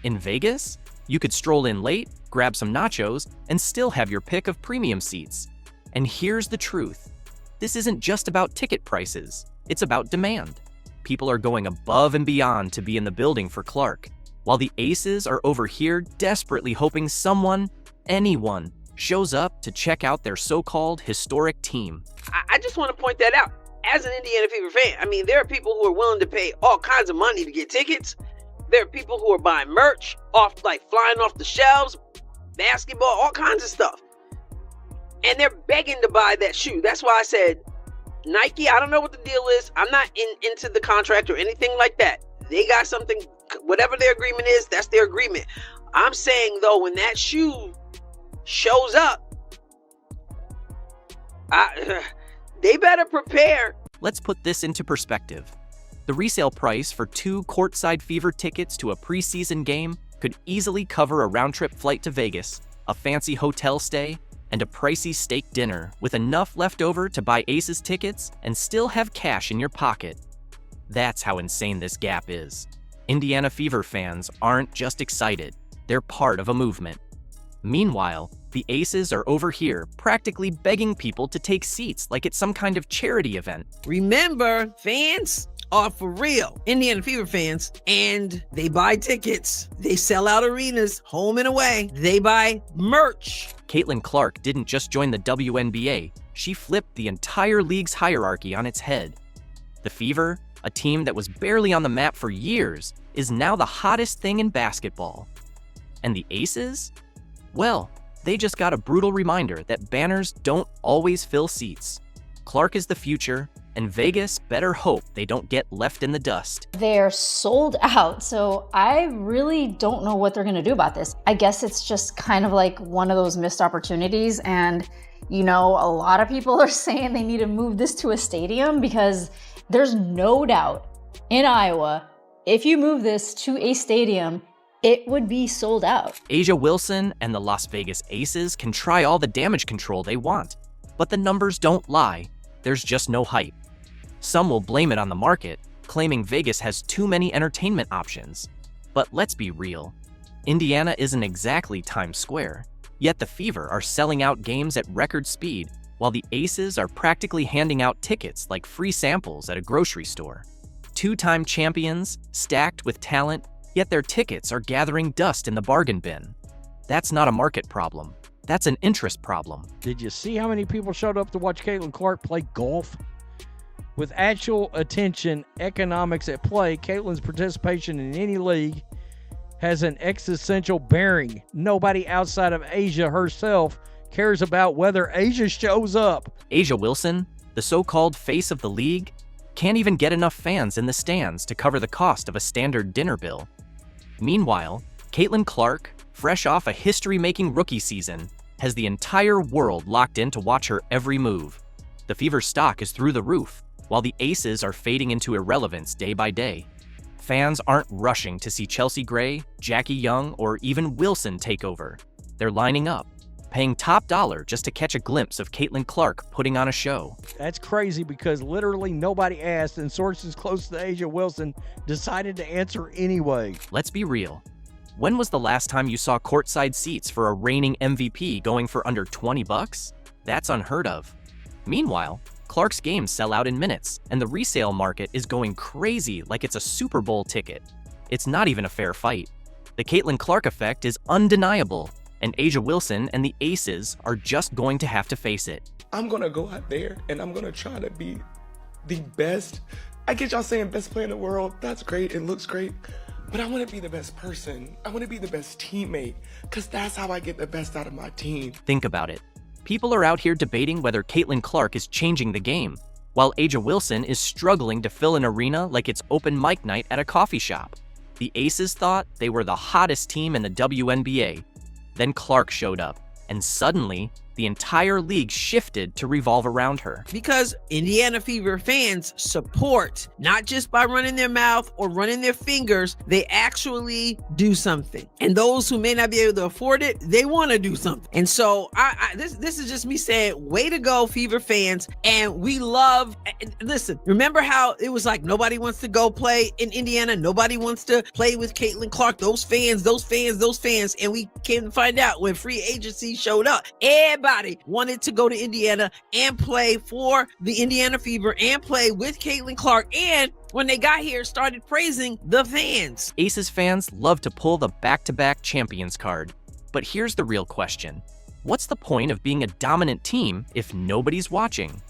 [SPEAKER 2] In Vegas, you could stroll in late, grab some nachos, and still have your pick of premium seats. And here's the truth. This isn't just about ticket prices, it's about demand. People are going above and beyond to be in the building for Clark, while the Aces are over here desperately hoping someone, anyone, shows up to check out their so-called historic team.
[SPEAKER 22] I just want to point that out. As an Indiana Fever fan, I mean, there are people who are willing to pay all kinds of money to get tickets. There are people who are buying merch, flying off the shelves, basketball, all kinds of stuff. And they're begging to buy that shoe. That's why I said Nike, I don't know what the deal is. I'm not into the contract or anything like that. They got something, whatever their agreement is, that's their agreement. I'm saying, though, when that shoe shows up, they better prepare.
[SPEAKER 2] Let's put this into perspective. The resale price for 2 courtside Fever tickets to a preseason game could easily cover a round-trip flight to Vegas, a fancy hotel stay, and a pricey steak dinner with enough left over to buy Aces tickets and still have cash in your pocket. That's how insane this gap is. Indiana Fever fans aren't just excited, they're part of a movement. Meanwhile, the Aces are over here practically begging people to take seats like it's some kind of charity event.
[SPEAKER 22] Remember, fans are for real Indiana Fever fans, and they buy tickets. They sell out arenas, home and away. They buy merch.
[SPEAKER 2] Caitlin Clark didn't just join the WNBA, she flipped the entire league's hierarchy on its head. The Fever, a team that was barely on the map for years, is now the hottest thing in basketball. And the Aces? Well, they just got a brutal reminder that banners don't always fill seats. Clark is the future, and Vegas better hope they don't get left in the dust.
[SPEAKER 4] They're sold out, so I really don't know what they're gonna do about this. I guess it's just kind of like one of those missed opportunities, and you know, a lot of people are saying they need to move this to a stadium because there's no doubt in Iowa, if you move this to a stadium, it would be sold out.
[SPEAKER 2] A'ja Wilson and the Las Vegas Aces can try all the damage control they want, but the numbers don't lie. There's just no hype. Some will blame it on the market, claiming Vegas has too many entertainment options. But let's be real, Indiana isn't exactly Times Square, yet the Fever are selling out games at record speed, while the Aces are practically handing out tickets like free samples at a grocery store. 2-time champions, stacked with talent, yet their tickets are gathering dust in the bargain bin. That's not a market problem. That's an interest problem.
[SPEAKER 1] Did you see how many people showed up to watch Caitlin Clark play golf? With actual attention, economics at play, Caitlin's participation in any league has an existential bearing. Nobody outside of A'ja herself cares about whether A'ja shows up.
[SPEAKER 2] A'ja Wilson, the so-called face of the league, can't even get enough fans in the stands to cover the cost of a standard dinner bill. Meanwhile, Caitlin Clark, fresh off a history-making rookie season, has the entire world locked in to watch her every move. The Fever stock is through the roof, while the Aces are fading into irrelevance day by day. Fans aren't rushing to see Chelsea Gray, Jackie Young, or even Wilson take over. They're lining up, paying top dollar just to catch a glimpse of Caitlin Clark putting on a show.
[SPEAKER 1] That's crazy because literally nobody asked, and sources close to A'ja Wilson decided to answer anyway.
[SPEAKER 2] Let's be real. When was the last time you saw courtside seats for a reigning MVP going for under $20? That's unheard of. Meanwhile, Clark's games sell out in minutes, and the resale market is going crazy like it's a Super Bowl ticket. It's not even a fair fight. The Caitlin Clark effect is undeniable, and A'ja Wilson and the Aces are just going to have to face it.
[SPEAKER 10] I'm gonna go out there and I'm gonna try to be the best. I get y'all saying best player in the world. That's great. It looks great. But I want to be the best person. I want to be the best teammate, because that's how I get the best out of my team.
[SPEAKER 2] Think about it. People are out here debating whether Caitlin Clark is changing the game, while A'ja Wilson is struggling to fill an arena like it's open mic night at a coffee shop. The Aces thought they were the hottest team in the WNBA. Then Clark showed up, and suddenly, the entire league shifted to revolve around her.
[SPEAKER 22] Because Indiana Fever fans support, not just by running their mouth or running their fingers, they actually do something. And those who may not be able to afford it, they want to do something. And so this is just me saying, way to go, Fever fans. And we love, listen, remember how it was like nobody wants to go play in Indiana, nobody wants to play with Caitlin Clark, those fans. And we came to find out when free agency showed up, everybody wanted to go to Indiana and play for the Indiana Fever and play with Caitlin Clark. And when they got here, started praising the fans.
[SPEAKER 2] Aces fans love to pull the back-to-back champions card. But here's the real question. What's the point of being a dominant team if nobody's watching?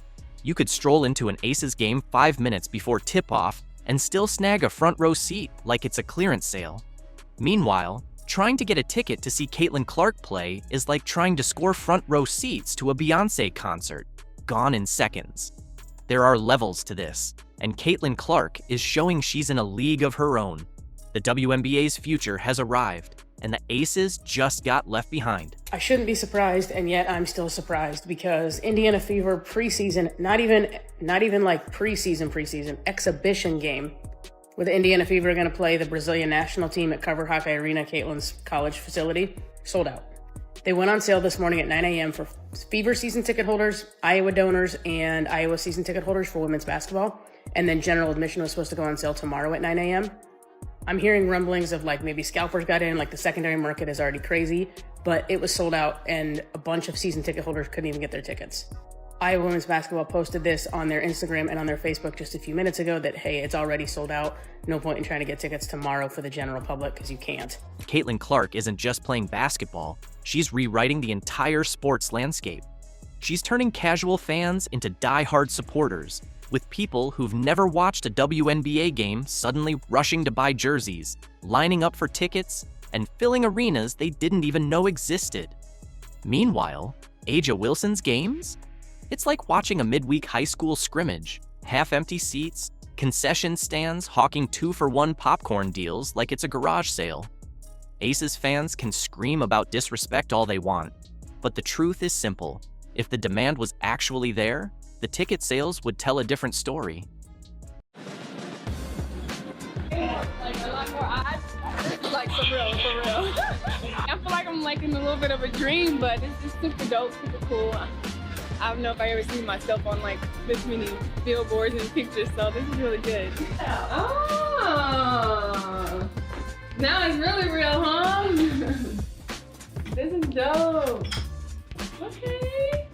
[SPEAKER 2] You could stroll into an Aces game 5 minutes before tip-off and still snag a front row seat like it's a clearance sale. Meanwhile, trying to get a ticket to see Caitlin Clark play is like trying to score front row seats to a Beyoncé concert. Gone in seconds. There are levels to this, and Caitlin Clark is showing she's in a league of her own. The WNBA's future has arrived, and the Aces just got left behind.
[SPEAKER 3] I shouldn't be surprised, and yet I'm still surprised because Indiana Fever preseason, not even like preseason, exhibition game, where the Indiana Fever are going to play the Brazilian national team at Cover Hockey Arena, Caitlin's college facility, sold out. They went on sale this morning at 9 a.m. for Fever season ticket holders, Iowa donors, and Iowa season ticket holders for women's basketball. And then general admission was supposed to go on sale tomorrow at 9 a.m. I'm hearing rumblings of like maybe scalpers got in, like the secondary market is already crazy, but it was sold out and a bunch of season ticket holders couldn't even get their tickets. Iowa women's basketball posted this on their Instagram and on their Facebook just a few minutes ago that, hey, it's already sold out. No point in trying to get tickets tomorrow for the general public because you can't.
[SPEAKER 2] Caitlin Clark isn't just playing basketball, she's rewriting the entire sports landscape. She's turning casual fans into die-hard supporters, with people who've never watched a WNBA game suddenly rushing to buy jerseys, lining up for tickets, and filling arenas they didn't even know existed. Meanwhile, A'ja Wilson's games? It's like watching a midweek high school scrimmage, half-empty seats, concession stands hawking 2-for-1 popcorn deals like it's a garage sale. Aces fans can scream about disrespect all they want, but the truth is simple. If the demand was actually there, the ticket sales would tell a different story.
[SPEAKER 5] Like a lot more odds. Like for real. I feel like I'm like in a little bit of a dream, but it's just super dope, super cool. I don't know if I ever seen myself on like this many billboards and pictures, so this is really good. Oh, now it's really real, huh? This is dope. Okay.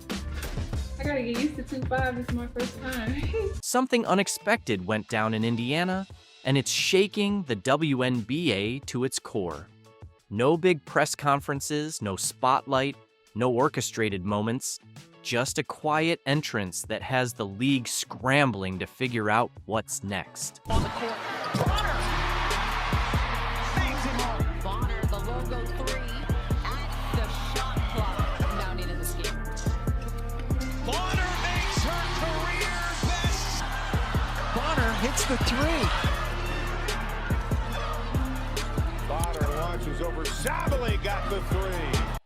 [SPEAKER 5] I gotta get used to 2.5. This is my first time.
[SPEAKER 2] Something unexpected went down in Indiana, and it's shaking the WNBA to its core. No big press conferences, no spotlight, no orchestrated moments, just a quiet entrance that has the league scrambling to figure out what's next.
[SPEAKER 23] On the court, Bonner bangs him home. Bonner, the logo 3 at the shot clock mounting in this game.
[SPEAKER 24] Bonner makes her career best. Bonner hits the 3. Bonner launches over Sabally, got the 3.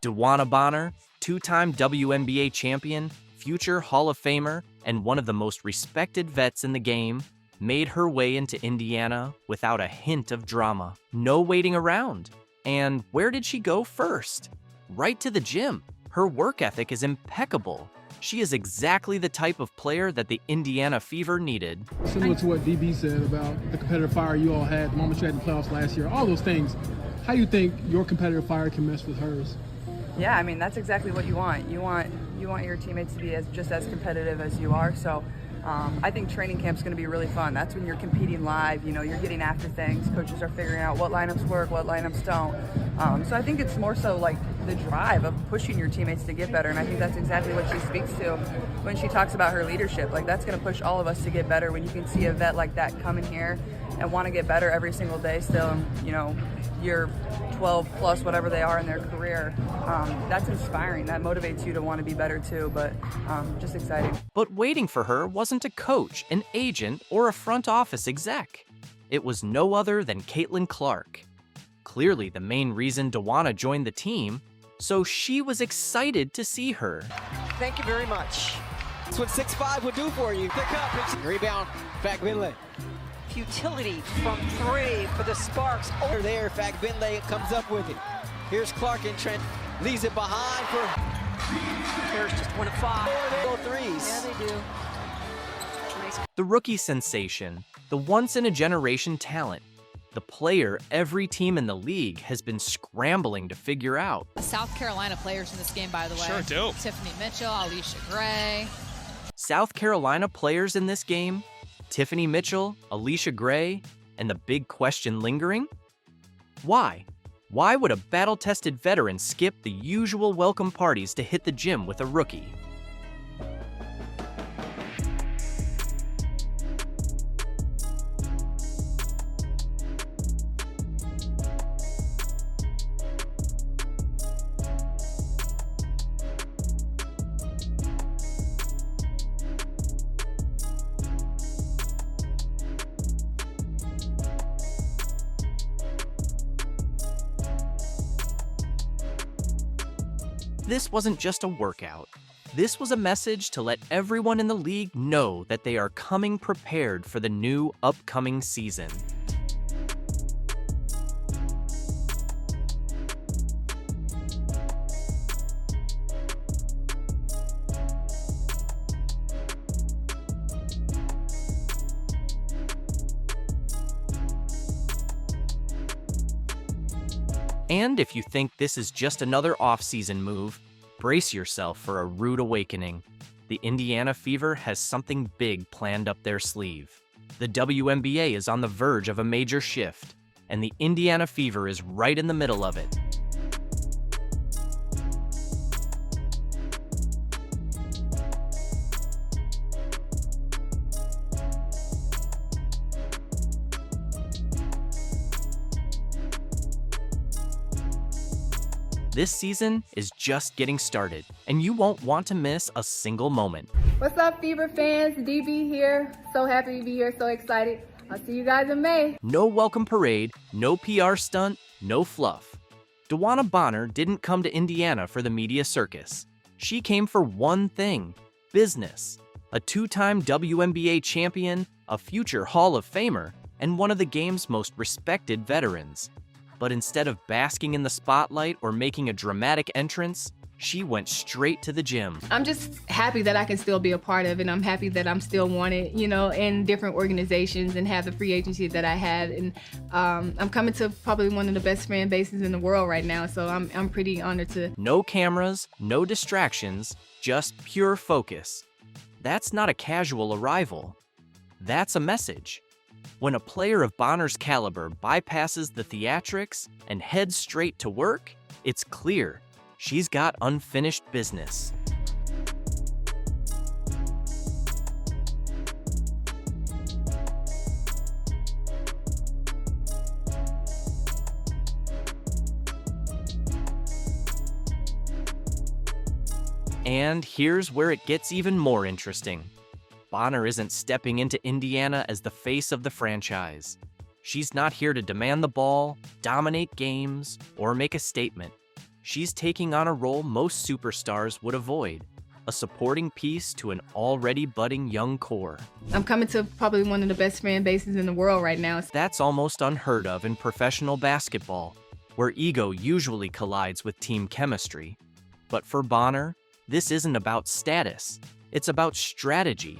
[SPEAKER 2] DeWanna Bonner, two-time WNBA champion, future Hall of Famer, and one of the most respected vets in the game, made her way into Indiana without a hint of drama. No waiting around. And where did she go first? Right to the gym. Her work ethic is impeccable. She is exactly the type of player that the Indiana Fever needed.
[SPEAKER 25] Similar to what DB said about the competitive fire you all had the moment you had in the playoffs last year, all those things, how do you think your competitive fire can mesh with hers?
[SPEAKER 15] Yeah, I mean, that's exactly what you want. You want your teammates to be just as competitive as you are. So I think training camp's going to be really fun. That's when you're competing live. You know, you're getting after things. Coaches are figuring out what lineups work, what lineups don't. So I think it's more so like the drive of pushing your teammates to get better. And I think that's exactly what she speaks to when she talks about her leadership. Like, that's going to push all of us to get better when you can see a vet like that come in here and want to get better every single day still. And, you know, you're 12 plus whatever they are in their career. That's inspiring. That motivates you to want to be better too, but just exciting.
[SPEAKER 2] But waiting for her wasn't a coach, an agent, or a front office exec. It was no other than Caitlin Clark. Clearly the main reason DeWanna joined the team, so she was excited to see her.
[SPEAKER 12] Thank you very much. That's what 6'5" would do for you. Pick up. Rebound. Back Finlay. Futility from 3 for the Sparks. Over there, Finlay comes up with it. Here's Clark and Trent. Leaves it behind for... There's just 1 of 5. They go threes.
[SPEAKER 23] Yeah, they do.
[SPEAKER 2] The rookie sensation, the once-in-a-generation talent, the player every team in the league has been scrambling to figure out.
[SPEAKER 26] South Carolina players in this game, by the way.
[SPEAKER 2] Sure do.
[SPEAKER 26] Tiffany Mitchell, Alicia Gray.
[SPEAKER 2] South Carolina players in this game? Tiffany Mitchell, Alicia Gray, and the big question lingering? Why? Why would a battle-tested veteran skip the usual welcome parties to hit the gym with a rookie? this wasn't just a workout. This was a message to let everyone in the league know that they are coming prepared for the new upcoming season. And if you think this is just another off-season move, brace yourself for a rude awakening. The Indiana Fever has something big planned up their sleeve. The WNBA is on the verge of a major shift, and the Indiana Fever is right in the middle of it. This season is just getting started, and you won't want to miss a single moment.
[SPEAKER 5] What's up, Fever fans? DB here. So happy to be here, so excited. I'll see you guys in May.
[SPEAKER 2] No welcome parade, no PR stunt, no fluff. DeWanna Bonner didn't come to Indiana for the media circus. She came for one thing: business. A two-time WNBA champion, a future Hall of Famer, and one of the game's most respected veterans. But instead of basking in the spotlight or making a dramatic entrance, she went straight to the gym.
[SPEAKER 5] I'm just happy that I can still be a part of it. I'm happy that I'm still wanted, in different organizations and have the free agency that I had. And I'm coming to probably one of the best fan bases in the world right now, so I'm pretty honored to.
[SPEAKER 2] No cameras, no distractions, just pure focus. That's not a casual arrival. That's a message. When a player of Bonner's caliber bypasses the theatrics and heads straight to work, it's clear she's got unfinished business. And here's where it gets even more interesting. Bonner isn't stepping into Indiana as the face of the franchise. She's not here to demand the ball, dominate games, or make a statement. She's taking on a role most superstars would avoid, a supporting piece to an already budding young core.
[SPEAKER 5] I'm coming to probably one of the best fan bases in the world right now.
[SPEAKER 2] That's almost unheard of in professional basketball, where ego usually collides with team chemistry. But for Bonner, this isn't about status. It's about strategy.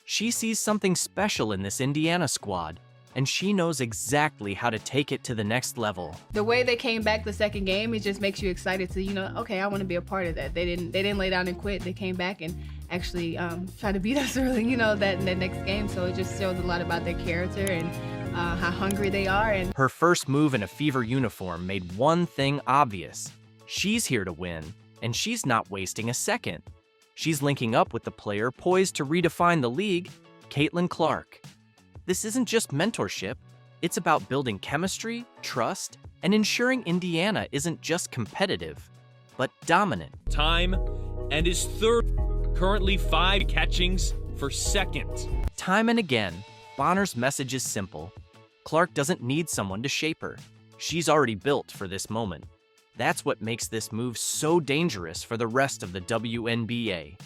[SPEAKER 2] She sees something special in this Indiana squad, and she knows exactly how to take it to the next level.
[SPEAKER 5] The way they came back the second game, it just makes you excited to, okay, I want to be a part of that. They didn't lay down and quit. They came back and actually try to beat us early, that next game. So it just shows a lot about their character and how hungry they are. And
[SPEAKER 2] her first move in a Fever uniform made one thing obvious. She's here to win, and she's not wasting a second. She's linking up with the player poised to redefine the league, Caitlin Clark. This isn't just mentorship, it's about building chemistry, trust, and ensuring Indiana isn't just competitive, but dominant.
[SPEAKER 6] Time and his third, currently 5 catchings for second.
[SPEAKER 2] Time and again, Bonner's message is simple. Clark doesn't need someone to shape her. She's already built for this moment. That's what makes this move so dangerous for the rest of the WNBA.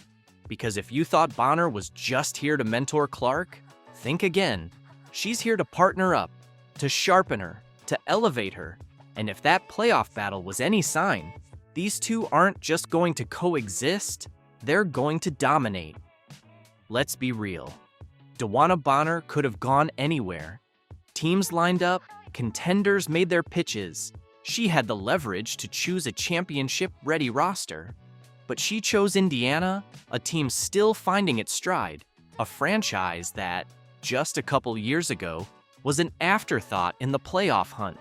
[SPEAKER 2] Because if you thought Bonner was just here to mentor Clark, think again. She's here to partner up, to sharpen her, to elevate her. And if that playoff battle was any sign, these two aren't just going to coexist, they're going to dominate. Let's be real. DeWanna Bonner could have gone anywhere. Teams lined up, contenders made their pitches. She had the leverage to choose a championship-ready roster. But she chose Indiana, a team still finding its stride, a franchise that, just a couple years ago, was an afterthought in the playoff hunt.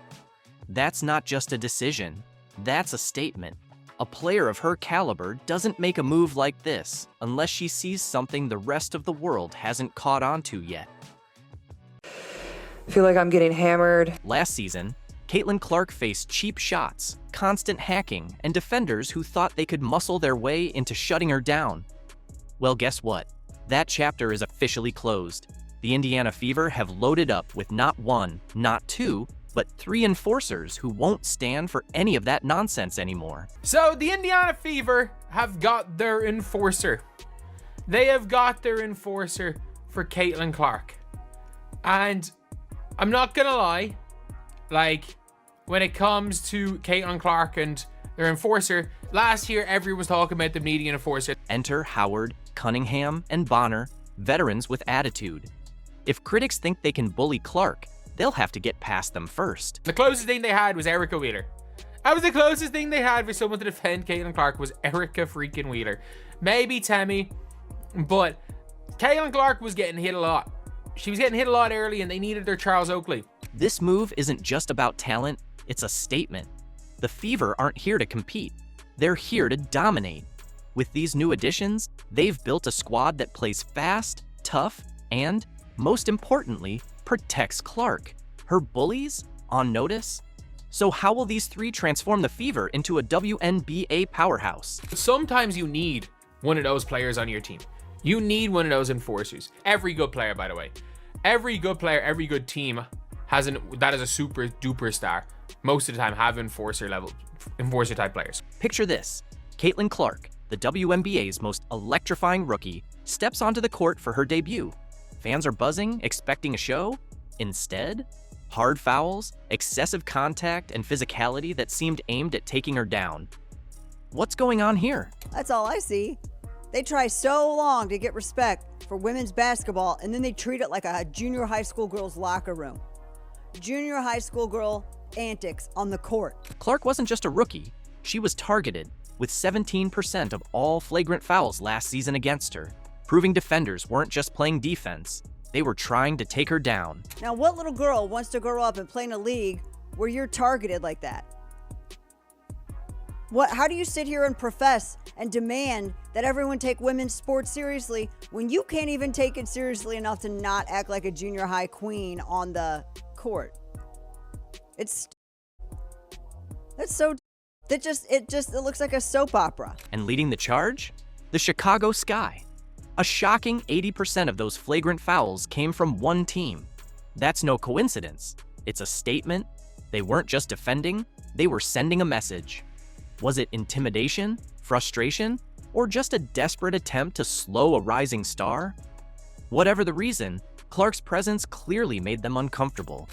[SPEAKER 2] That's not just a decision, that's a statement. A player of her caliber doesn't make a move like this unless she sees something the rest of the world hasn't caught on to yet.
[SPEAKER 7] I feel like I'm getting hammered.
[SPEAKER 2] Last season, Caitlin Clark faced cheap shots, constant hacking, and defenders who thought they could muscle their way into shutting her down. Well, guess what? That chapter is officially closed. The Indiana Fever have loaded up with not one, not two, but 3 enforcers who won't stand for any of that nonsense anymore.
[SPEAKER 21] So the Indiana Fever have got their enforcer. They have got their enforcer for Caitlin Clark. And I'm not gonna lie, like, when it comes to Caitlin Clark and their enforcer, last year everyone was talking about them needing an enforcer.
[SPEAKER 2] Enter Howard, Cunningham, and Bonner, veterans with attitude. If critics think they can bully Clark, they'll have to get past them first.
[SPEAKER 21] The closest thing they had was Erica Wheeler. That was the closest thing they had for someone to defend Caitlin Clark, was Erica freaking Wheeler. Maybe Tammy, but Caitlin Clark was getting hit a lot. She was getting hit a lot early, and they needed their Charles Oakley.
[SPEAKER 2] This move isn't just about talent, it's a statement. The Fever aren't here to compete. They're here to dominate. With these new additions, they've built a squad that plays fast, tough, and, most importantly, protects Clark. Her bullies on notice? So how will these 3 transform the Fever into a WNBA powerhouse?
[SPEAKER 21] Sometimes you need one of those players on your team. You need one of those enforcers. Every good player, by the way. Every good player, every good team that is a super duper star. Most of the time have enforcer type players.
[SPEAKER 2] Picture this. Caitlin Clark, the WNBA's most electrifying rookie, steps onto the court for her debut. Fans are buzzing, expecting a show. Instead, hard fouls, excessive contact, and physicality that seemed aimed at taking her down. What's going on here?
[SPEAKER 8] That's all I see. They try so long to get respect for women's basketball, and then they treat it like a junior high school girl's locker room. Junior high school girl antics on the court.
[SPEAKER 2] Clark wasn't just a rookie. She was targeted, with 17% of all flagrant fouls last season against her, proving defenders weren't just playing defense. They were trying to take her down.
[SPEAKER 8] Now, what little girl wants to grow up and play in a league where you're targeted like that? How do you sit here and profess and demand that everyone take women's sports seriously when you can't even take it seriously enough to not act like a junior high queen on the court? It looks like a soap opera.
[SPEAKER 2] And leading the charge? The Chicago Sky. A shocking 80% of those flagrant fouls came from one team. That's no coincidence. It's a statement. They weren't just defending, they were sending a message. Was it intimidation, frustration, or just a desperate attempt to slow a rising star? Whatever the reason, Clark's presence clearly made them uncomfortable.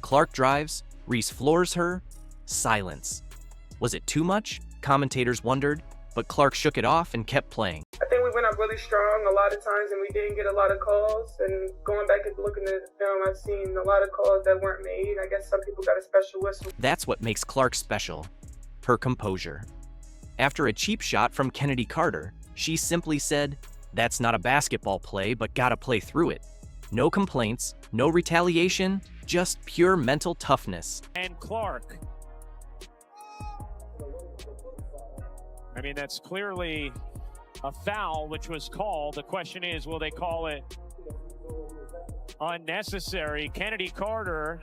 [SPEAKER 2] Clark drives, Reese floors her, silence. Was it too much? Commentators wondered, but Clark shook it off and kept playing.
[SPEAKER 9] I think we went up really strong a lot of times and we didn't get a lot of calls. And going back and looking at the film, I've seen a lot of calls that weren't made. I guess some people got a special whistle.
[SPEAKER 2] That's what makes Clark special, her composure. After a cheap shot from Kennedy Carter, she simply said, "That's not a basketball play, but gotta play through it." No complaints, no retaliation, just pure mental toughness.
[SPEAKER 24] And Clark. I mean, that's clearly a foul, which was called. The question is, will they call it unnecessary? Kennedy Carter.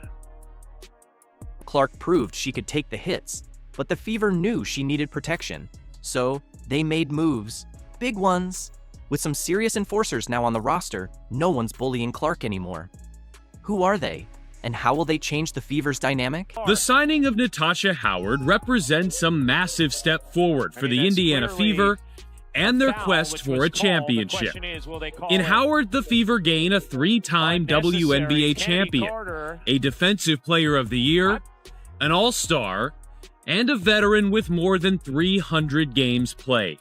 [SPEAKER 2] Clark proved she could take the hits, but the Fever knew she needed protection. So they made moves, big ones. With some serious enforcers now on the roster, no one's bullying Clark anymore. Who are they? And how will they change the Fever's dynamic?
[SPEAKER 11] The signing of Natasha Howard represents a massive step forward for the Indiana Fever and their quest for a championship. In Howard, the Fever gain a 3-time WNBA champion, a Defensive Player of the Year, an All-Star, and a veteran with more than 300 games played.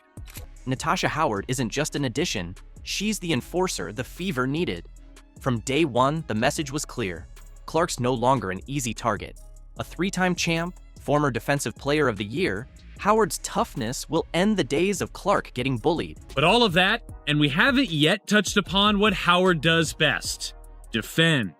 [SPEAKER 2] Natasha Howard isn't just an addition, she's the enforcer the Fever needed. From day one, the message was clear. Clark's no longer an easy target. A 3-time champ, former Defensive Player of the Year, Howard's toughness will end the days of Clark getting bullied.
[SPEAKER 11] But all of that, and we haven't yet touched upon what Howard does best: defend.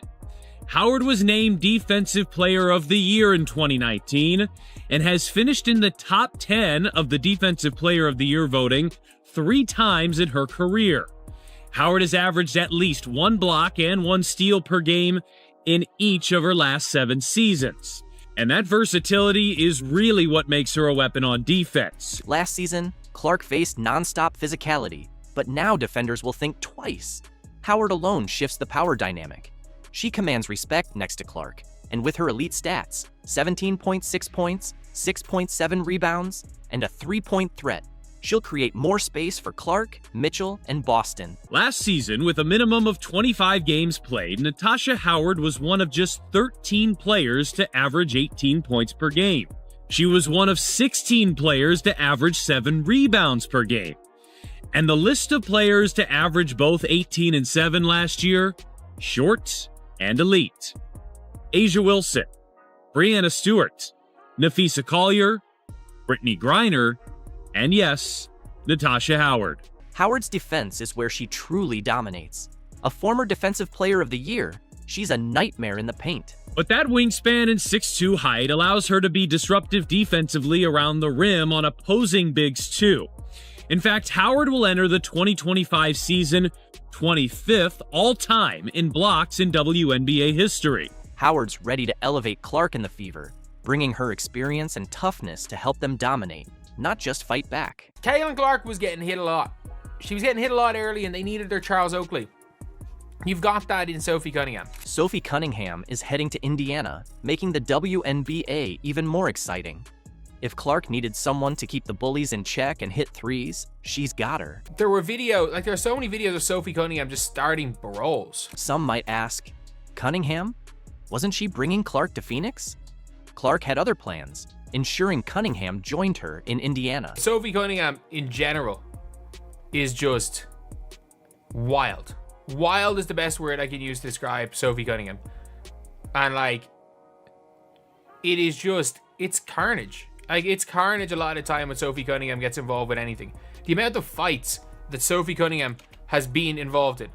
[SPEAKER 11] Howard was named Defensive Player of the Year in 2019 and has finished in the top 10 of the Defensive Player of the Year voting 3 times in her career. Howard has averaged at least 1 block and 1 steal per game in each of her last 7 seasons. And that versatility is really what makes her a weapon on defense.
[SPEAKER 2] Last season, Clark faced nonstop physicality, but now defenders will think twice. Howard alone shifts the power dynamic. She commands respect next to Clark, and with her elite stats, 17.6 points, 6.7 rebounds, and a 3-point threat, she'll create more space for Clark, Mitchell, and Boston.
[SPEAKER 11] Last season, with a minimum of 25 games played, Natasha Howard was one of just 13 players to average 18 points per game. She was one of 16 players to average 7 rebounds per game. And the list of players to average both 18 and 7 last year, short and elite. A'ja Wilson, Breanna Stewart, Napheesa Collier, Brittany Griner, and yes, Natasha Howard.
[SPEAKER 2] Howard's defense is where she truly dominates. A former Defensive Player of the Year, she's a nightmare in the paint.
[SPEAKER 11] But that wingspan and 6'2" height allows her to be disruptive defensively around the rim on opposing bigs too. In fact, Howard will enter the 2025 season 25th all-time in blocks in WNBA history.
[SPEAKER 2] Howard's ready to elevate Clark in the Fever, bringing her experience and toughness to help them dominate, not just fight back.
[SPEAKER 21] Caitlin Clark was getting hit a lot. She was getting hit a lot early and they needed their Charles Oakley. You've got that in Sophie Cunningham.
[SPEAKER 2] Sophie Cunningham is heading to Indiana, making the WNBA even more exciting. If Clark needed someone to keep the bullies in check and hit threes, she's got her.
[SPEAKER 21] There are so many videos of Sophie Cunningham just starting brawls.
[SPEAKER 2] Some might ask, Cunningham? Wasn't she bringing Clark to Phoenix? Clark had other plans, ensuring Cunningham joined her in Indiana.
[SPEAKER 21] Sophie Cunningham, in general, is just wild. Wild is the best word I can use to describe Sophie Cunningham. And it is just, it's carnage. It's carnage a lot of the time when Sophie Cunningham gets involved with anything. The amount of fights that Sophie Cunningham has been involved in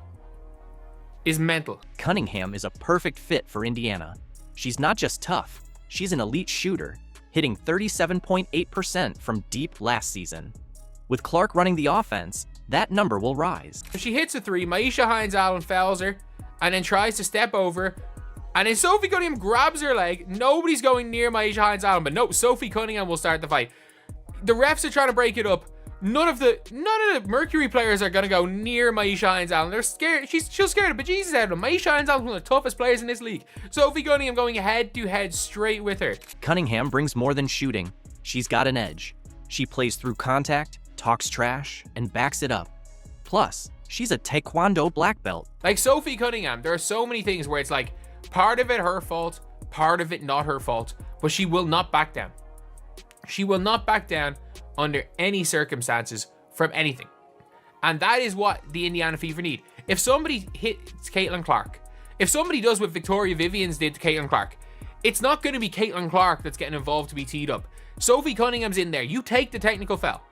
[SPEAKER 21] is mental.
[SPEAKER 2] Cunningham is a perfect fit for Indiana. She's not just tough, she's an elite shooter, hitting 37.8% from deep last season. With Clark running the offense, that number will rise.
[SPEAKER 21] If she hits a three, Myisha Hines-Allen fouls her and then tries to step over. And then Sophie Cunningham grabs her leg. Nobody's going near Myisha Hines-Allen, but no, Sophie Cunningham will start the fight. The refs are trying to break it up. None of the Mercury players are going to go near Myisha Hines-Allen. They're scared. She'll scare the bejesus out of them. Myisha Hines-Allen is one of the toughest players in this league. Sophie Cunningham going head to head straight with her.
[SPEAKER 2] Cunningham brings more than shooting. She's got an edge. She plays through contact, talks trash, and backs it up. Plus, she's a Taekwondo black belt.
[SPEAKER 21] Like Sophie Cunningham, there are so many things where it's like, part of it her fault, part of it not her fault, but she will not back down. She will not back down under any circumstances from anything. And that is what the Indiana Fever need. If somebody hits Caitlin Clark, if somebody does what Victoria Vivians did to Caitlin Clark, it's not going to be Caitlin Clark that's getting involved to be teed up. Sophie Cunningham's in there. You take the technical foul.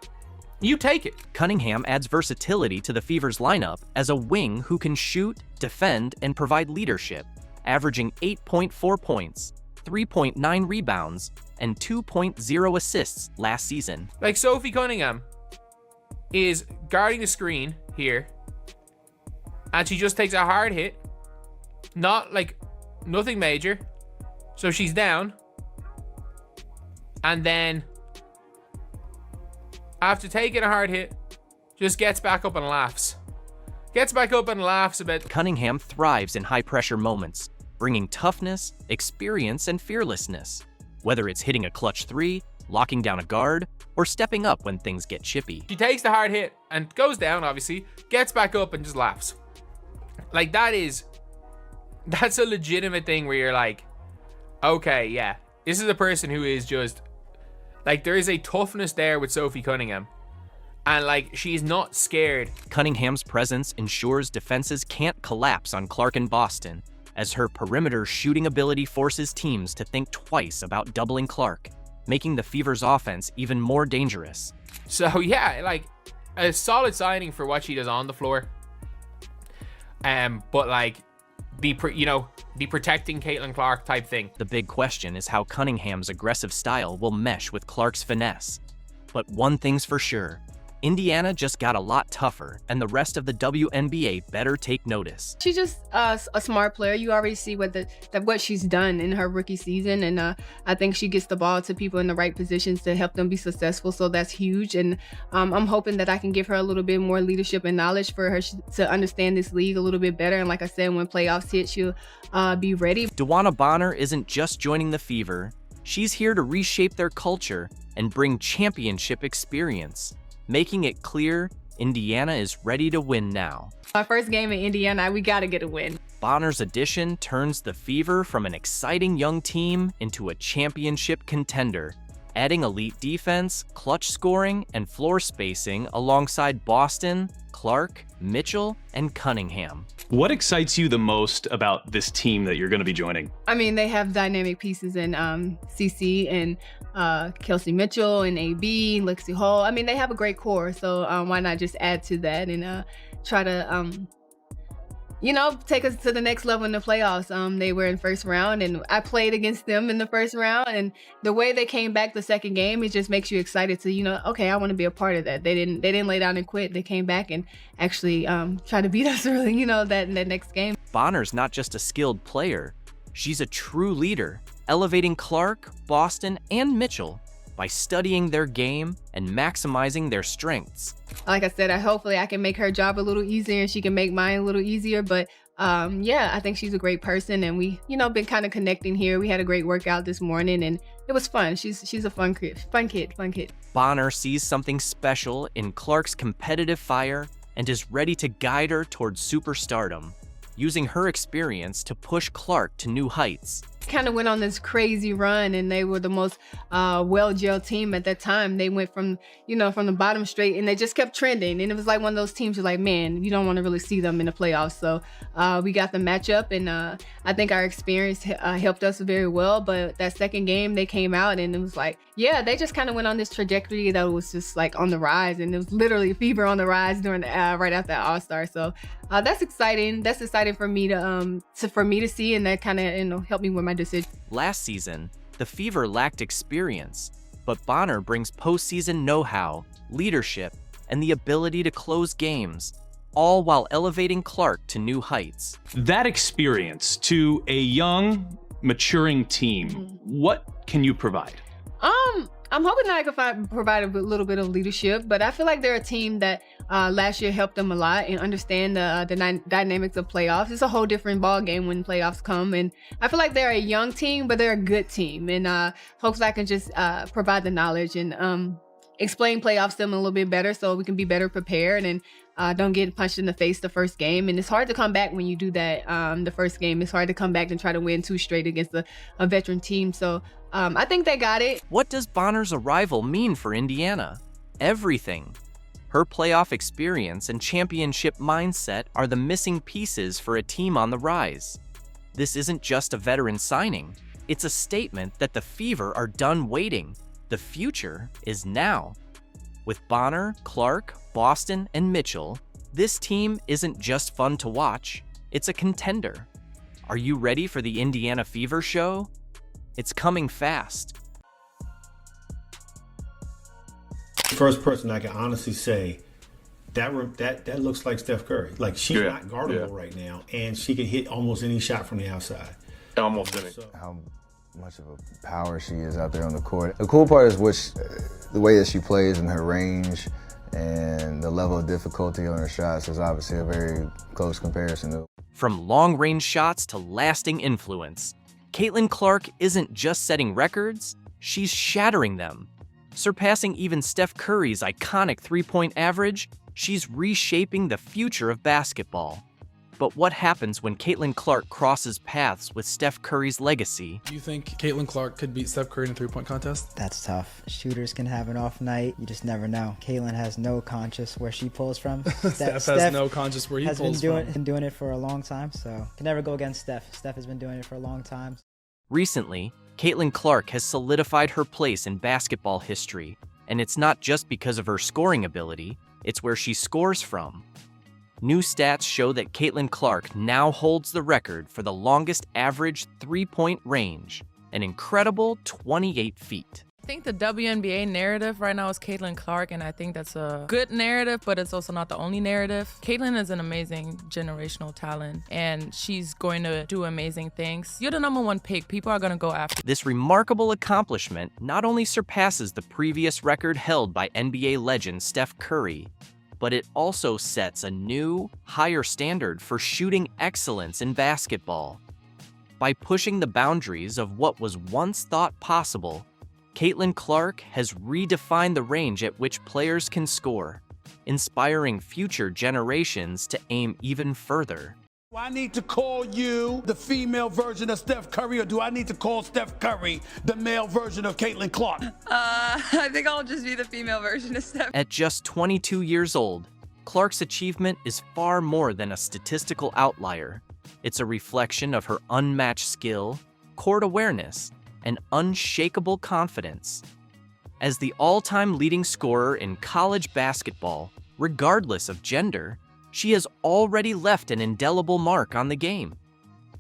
[SPEAKER 21] You take it.
[SPEAKER 2] Cunningham adds versatility to the Fever's lineup as a wing who can shoot, defend, and provide leadership, averaging 8.4 points, 3.9 rebounds, and 2.0 assists last season.
[SPEAKER 21] Like Sophie Cunningham is guarding the screen here, and she just takes a hard hit, nothing major. So she's down, and then after taking a hard hit, just gets back up and laughs. Gets back up and laughs a bit.
[SPEAKER 2] Cunningham thrives in high-pressure moments, bringing toughness, experience, and fearlessness. Whether it's hitting a clutch three, locking down a guard, or stepping up when things get chippy.
[SPEAKER 21] She takes the hard hit and goes down, obviously, gets back up and just laughs. Like, that's a legitimate thing where you're like, okay, yeah, this is a person who is just, like, there is a toughness there with Sophie Cunningham. And, like, she's not scared.
[SPEAKER 2] Cunningham's presence ensures defenses can't collapse on Clark and Boston, as her perimeter shooting ability forces teams to think twice about doubling Clark, making the Fever's offense even more dangerous.
[SPEAKER 21] So, yeah, like, a solid signing for what she does on the floor. But, like, be protecting Caitlin Clark type thing.
[SPEAKER 2] The big question is how Cunningham's aggressive style will mesh with Clark's finesse. But one thing's for sure, Indiana just got a lot tougher, and the rest of the WNBA better take notice.
[SPEAKER 5] She's just a smart player. You already see what she's done in her rookie season, and I think she gets the ball to people in the right positions to help them be successful, so that's huge. And I'm hoping that I can give her a little bit more leadership and knowledge for her to understand this league a little bit better. And like I said, when playoffs hit, she'll be ready.
[SPEAKER 2] DeWanna Bonner isn't just joining the Fever. She's here to reshape their culture and bring championship experience, making it clear Indiana is ready to win now.
[SPEAKER 5] Our first game in Indiana, we got to get a win.
[SPEAKER 2] Bonner's addition turns the Fever from an exciting young team into a championship contender, adding elite defense, clutch scoring, and floor spacing alongside Boston, Clark, Mitchell, and Cunningham.
[SPEAKER 13] What excites you the most about this team that you're going to be joining?
[SPEAKER 5] I mean, they have dynamic pieces in CC and Kelsey Mitchell and AB, Lexi Hall. I mean, they have a great core, so why not just add to that and try to take us to the next level in the playoffs. They were in first round, and I played against them in the first round, and the way they came back the second game, it just makes you excited to, okay, I want to be a part of that. They didn't lay down and quit. They came back and actually try to beat us early, that next game.
[SPEAKER 2] Bonner's not just a skilled player. She's a true leader, elevating Clark, Boston, and Mitchell by studying their game and maximizing their strengths.
[SPEAKER 5] Like I said, hopefully I can make her job a little easier and she can make mine a little easier. But I think she's a great person, and we, been kind of connecting here. We had a great workout this morning, and it was fun. She's a fun kid.
[SPEAKER 2] Bonner sees something special in Clark's competitive fire and is ready to guide her towards superstardom, using her experience to push Clark to new heights.
[SPEAKER 5] Kind of went on this crazy run, and they were the most well-gelled team at that time. They went from the bottom straight, and they just kept trending. And it was like one of those teams you're like, man, you don't want to really see them in the playoffs. So we got the matchup, and I think our experience helped us very well. But that second game, they came out, and it was like, they just kind of went on this trajectory that was just like on the rise, and it was literally Fever on the rise during right after All-Star. So that's exciting. That's exciting for me to see, and that kind of helped me with my decision.
[SPEAKER 2] Last season, the Fever lacked experience, but Bonner brings postseason know-how, leadership, and the ability to close games, all while elevating Clark to new heights.
[SPEAKER 13] That experience to a young, maturing team, what can you provide?
[SPEAKER 5] I'm hoping that I can provide a little bit of leadership, but I feel like they're a team that last year helped them a lot and understand the dynamics of playoffs. It's a whole different ball game when playoffs come, and I feel like they're a young team, but they're a good team, and hopefully I can just provide the knowledge and explain playoffs to them a little bit better so we can be better prepared and don't get punched in the face the first game. And it's hard to come back when you do that the first game. It's hard to come back and try to win 2 straight against a veteran team. So I think they got it.
[SPEAKER 2] What does Bonner's arrival mean for Indiana? Everything. Her playoff experience and championship mindset are the missing pieces for a team on the rise. This isn't just a veteran signing. It's a statement that the Fever are done waiting. The future is now. With Bonner, Clark, Boston, and Mitchell, this team isn't just fun to watch, it's a contender. Are you ready for the Indiana Fever show? It's coming fast.
[SPEAKER 14] First person I can honestly say that looks like Steph Curry. Like, she's not guardable right now, and she can hit almost any shot from the outside.
[SPEAKER 13] Almost any.
[SPEAKER 16] How much of a power she is out there on the court. The cool part is the way that she plays and her range and the level of difficulty on her shots is obviously a very close comparison.
[SPEAKER 2] From long-range shots to lasting influence, Caitlin Clark isn't just setting records, she's shattering them. Surpassing even Steph Curry's iconic three-point average, she's reshaping the future of basketball. But what happens when Caitlin Clark crosses paths with Steph Curry's legacy?
[SPEAKER 25] Do you think Caitlin Clark could beat Steph Curry in a three-point contest?
[SPEAKER 17] That's tough. Shooters can have an off night. You just never know. Caitlin has no conscience where she pulls from.
[SPEAKER 25] Steph has no conscience where he pulls from.
[SPEAKER 17] Been doing it for a long time, so can never go against Steph. Steph has been doing it for a long time.
[SPEAKER 2] Recently, Caitlin Clark has solidified her place in basketball history, and it's not just because of her scoring ability, it's where she scores from. New stats show that Caitlin Clark now holds the record for the longest average three-point range, an incredible 28 feet.
[SPEAKER 1] I think the WNBA narrative right now is Caitlin Clark, and I think that's a good narrative, but it's also not the only narrative. Caitlin is an amazing generational talent, and she's going to do amazing things. You're the #1 pick. People are going to go after.
[SPEAKER 2] This remarkable accomplishment not only surpasses the previous record held by NBA legend Steph Curry, but it also sets a new, higher standard for shooting excellence in basketball. By pushing the boundaries of what was once thought possible, Caitlin Clark has redefined the range at which players can score, inspiring future generations to aim even further.
[SPEAKER 4] Do I need to call you the female version of Steph Curry, or do I need to call Steph Curry the male version of Caitlin Clark?
[SPEAKER 15] I think I'll just be the female version of Steph.
[SPEAKER 2] At just 22 years old, Clark's achievement is far more than a statistical outlier. It's a reflection of her unmatched skill, court awareness, and unshakable confidence. As the all-time leading scorer in college basketball, regardless of gender, she has already left an indelible mark on the game.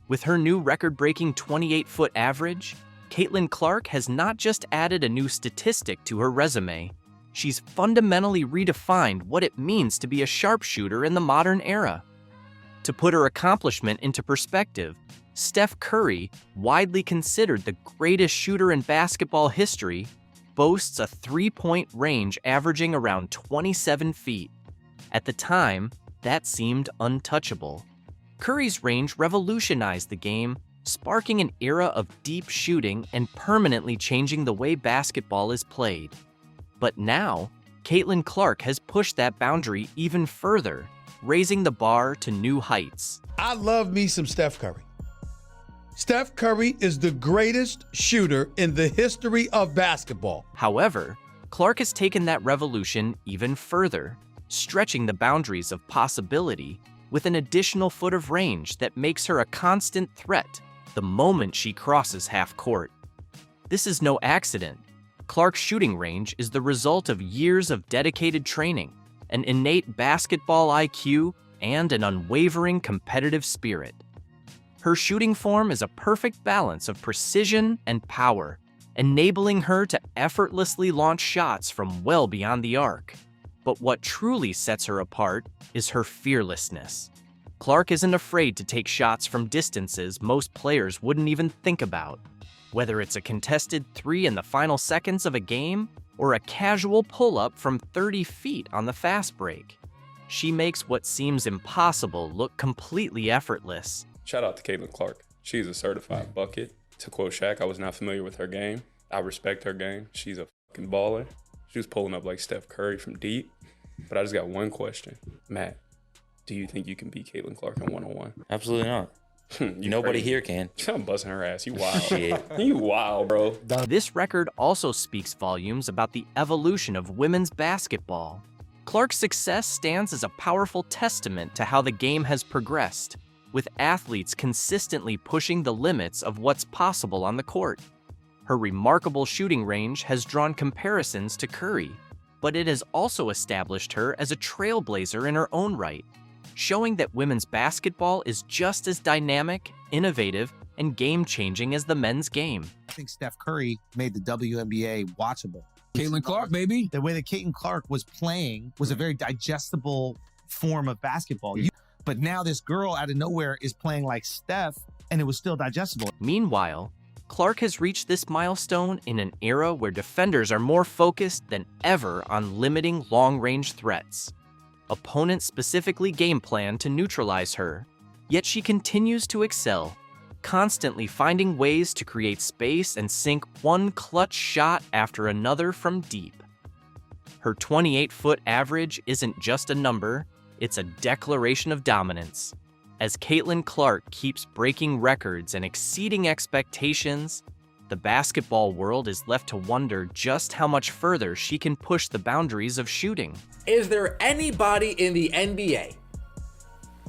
[SPEAKER 2] With her new record-breaking 28-foot average, Caitlin Clark has not just added a new statistic to her resume, she's fundamentally redefined what it means to be a sharpshooter in the modern era. To put her accomplishment into perspective, Steph Curry, widely considered the greatest shooter in basketball history, boasts a three-point range averaging around 27 feet. At the time, that seemed untouchable. Curry's range revolutionized the game, sparking an era of deep shooting and permanently changing the way basketball is played. But now, Caitlin Clark has pushed that boundary even further, raising the bar to new heights.
[SPEAKER 4] I love me some Steph Curry. Steph Curry is the greatest shooter in the history of basketball.
[SPEAKER 2] However, Clark has taken that revolution even further, stretching the boundaries of possibility with an additional foot of range that makes her a constant threat the moment she crosses half court. This is no accident. Clark's shooting range is the result of years of dedicated training, an innate basketball IQ, and an unwavering competitive spirit. Her shooting form is a perfect balance of precision and power, enabling her to effortlessly launch shots from well beyond the arc. But what truly sets her apart is her fearlessness. Clark isn't afraid to take shots from distances most players wouldn't even think about. Whether it's a contested three in the final seconds of a game, or a casual pull-up from 30 feet on the fast break, she makes what seems impossible look completely effortless.
[SPEAKER 10] Shout out to Caitlin Clark. She's a certified bucket. To quote Shaq, I was not familiar with her game. I respect her game. She's a fucking baller. She was pulling up like Steph Curry from deep. But I just got one question. Matt, do you think you can beat Caitlin Clark in one-on-one?
[SPEAKER 18] Absolutely not. Nobody here can.
[SPEAKER 10] I'm busting her ass. You wild. Shit. You wild, bro.
[SPEAKER 2] This record also speaks volumes about the evolution of women's basketball. Clark's success stands as a powerful testament to how the game has progressed, with athletes consistently pushing the limits of what's possible on the court. Her remarkable shooting range has drawn comparisons to Curry, but it has also established her as a trailblazer in her own right, showing that women's basketball is just as dynamic, innovative, and game-changing as the men's game.
[SPEAKER 19] I think Steph Curry made the WNBA watchable.
[SPEAKER 20] Caitlin Clark, baby.
[SPEAKER 19] The way that Caitlin Clark was playing was a very digestible form of basketball. But now this girl out of nowhere is playing like Steph, and it was still digestible.
[SPEAKER 2] Meanwhile, Clark has reached this milestone in an era where defenders are more focused than ever on limiting long-range threats. Opponents specifically game plan to neutralize her, yet she continues to excel, constantly finding ways to create space and sink one clutch shot after another from deep. Her 28-foot average isn't just a number, it's a declaration of dominance. As Caitlin Clark keeps breaking records and exceeding expectations, the basketball world is left to wonder just how much further she can push the boundaries of shooting.
[SPEAKER 27] Is there anybody in the NBA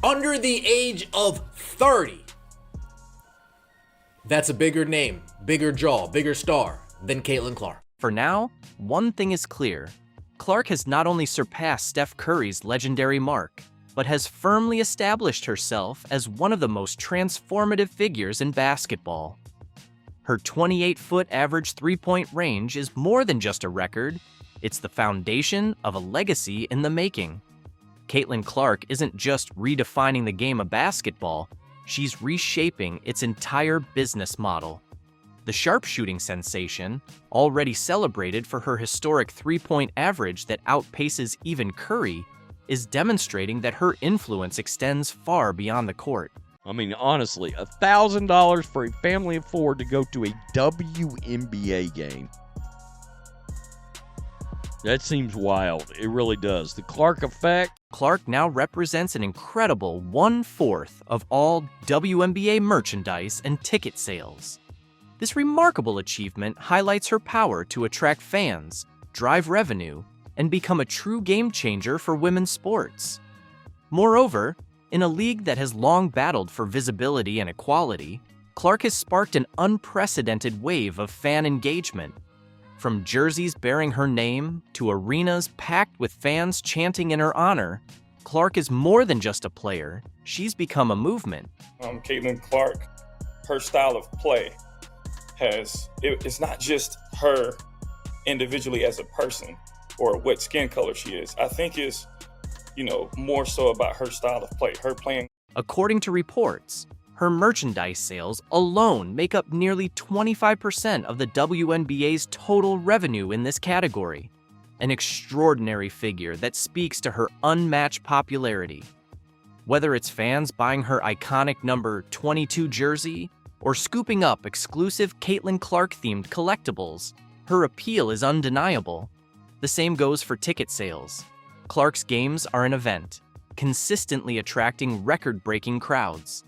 [SPEAKER 27] under the age of 30 that's a bigger name, bigger jaw, bigger star than Caitlin Clark?
[SPEAKER 2] For now, one thing is clear. Clark has not only surpassed Steph Curry's legendary mark, but has firmly established herself as one of the most transformative figures in basketball. Her 28-foot average three-point range is more than just a record. It's the foundation of a legacy in the making. Caitlin Clark isn't just redefining the game of basketball, she's reshaping its entire business model. The sharpshooting sensation, already celebrated for her historic three-point average that outpaces even Curry, is demonstrating that her influence extends far beyond the court.
[SPEAKER 3] I mean, honestly, $1,000 for a family of 4 to go to a WNBA game. That seems wild. It really does. The Clark effect.
[SPEAKER 2] Clark now represents an incredible 1/4 of all WNBA merchandise and ticket sales. This remarkable achievement highlights her power to attract fans, drive revenue, and become a true game changer for women's sports. Moreover, in a league that has long battled for visibility and equality, Clark has sparked an unprecedented wave of fan engagement. From jerseys bearing her name to arenas packed with fans chanting in her honor, Clark is more than just a player. She's become a movement.
[SPEAKER 6] Caitlin Clark, her style of play it's not just her individually as a person or what skin color she is. I think it's, more so about her style of play, her playing.
[SPEAKER 2] According to reports, her merchandise sales alone make up nearly 25% of the WNBA's total revenue in this category, an extraordinary figure that speaks to her unmatched popularity. Whether it's fans buying her iconic number 22 jersey or scooping up exclusive Caitlin Clark-themed collectibles, her appeal is undeniable. The same goes for ticket sales. Clark's games are an event, consistently attracting record-breaking crowds.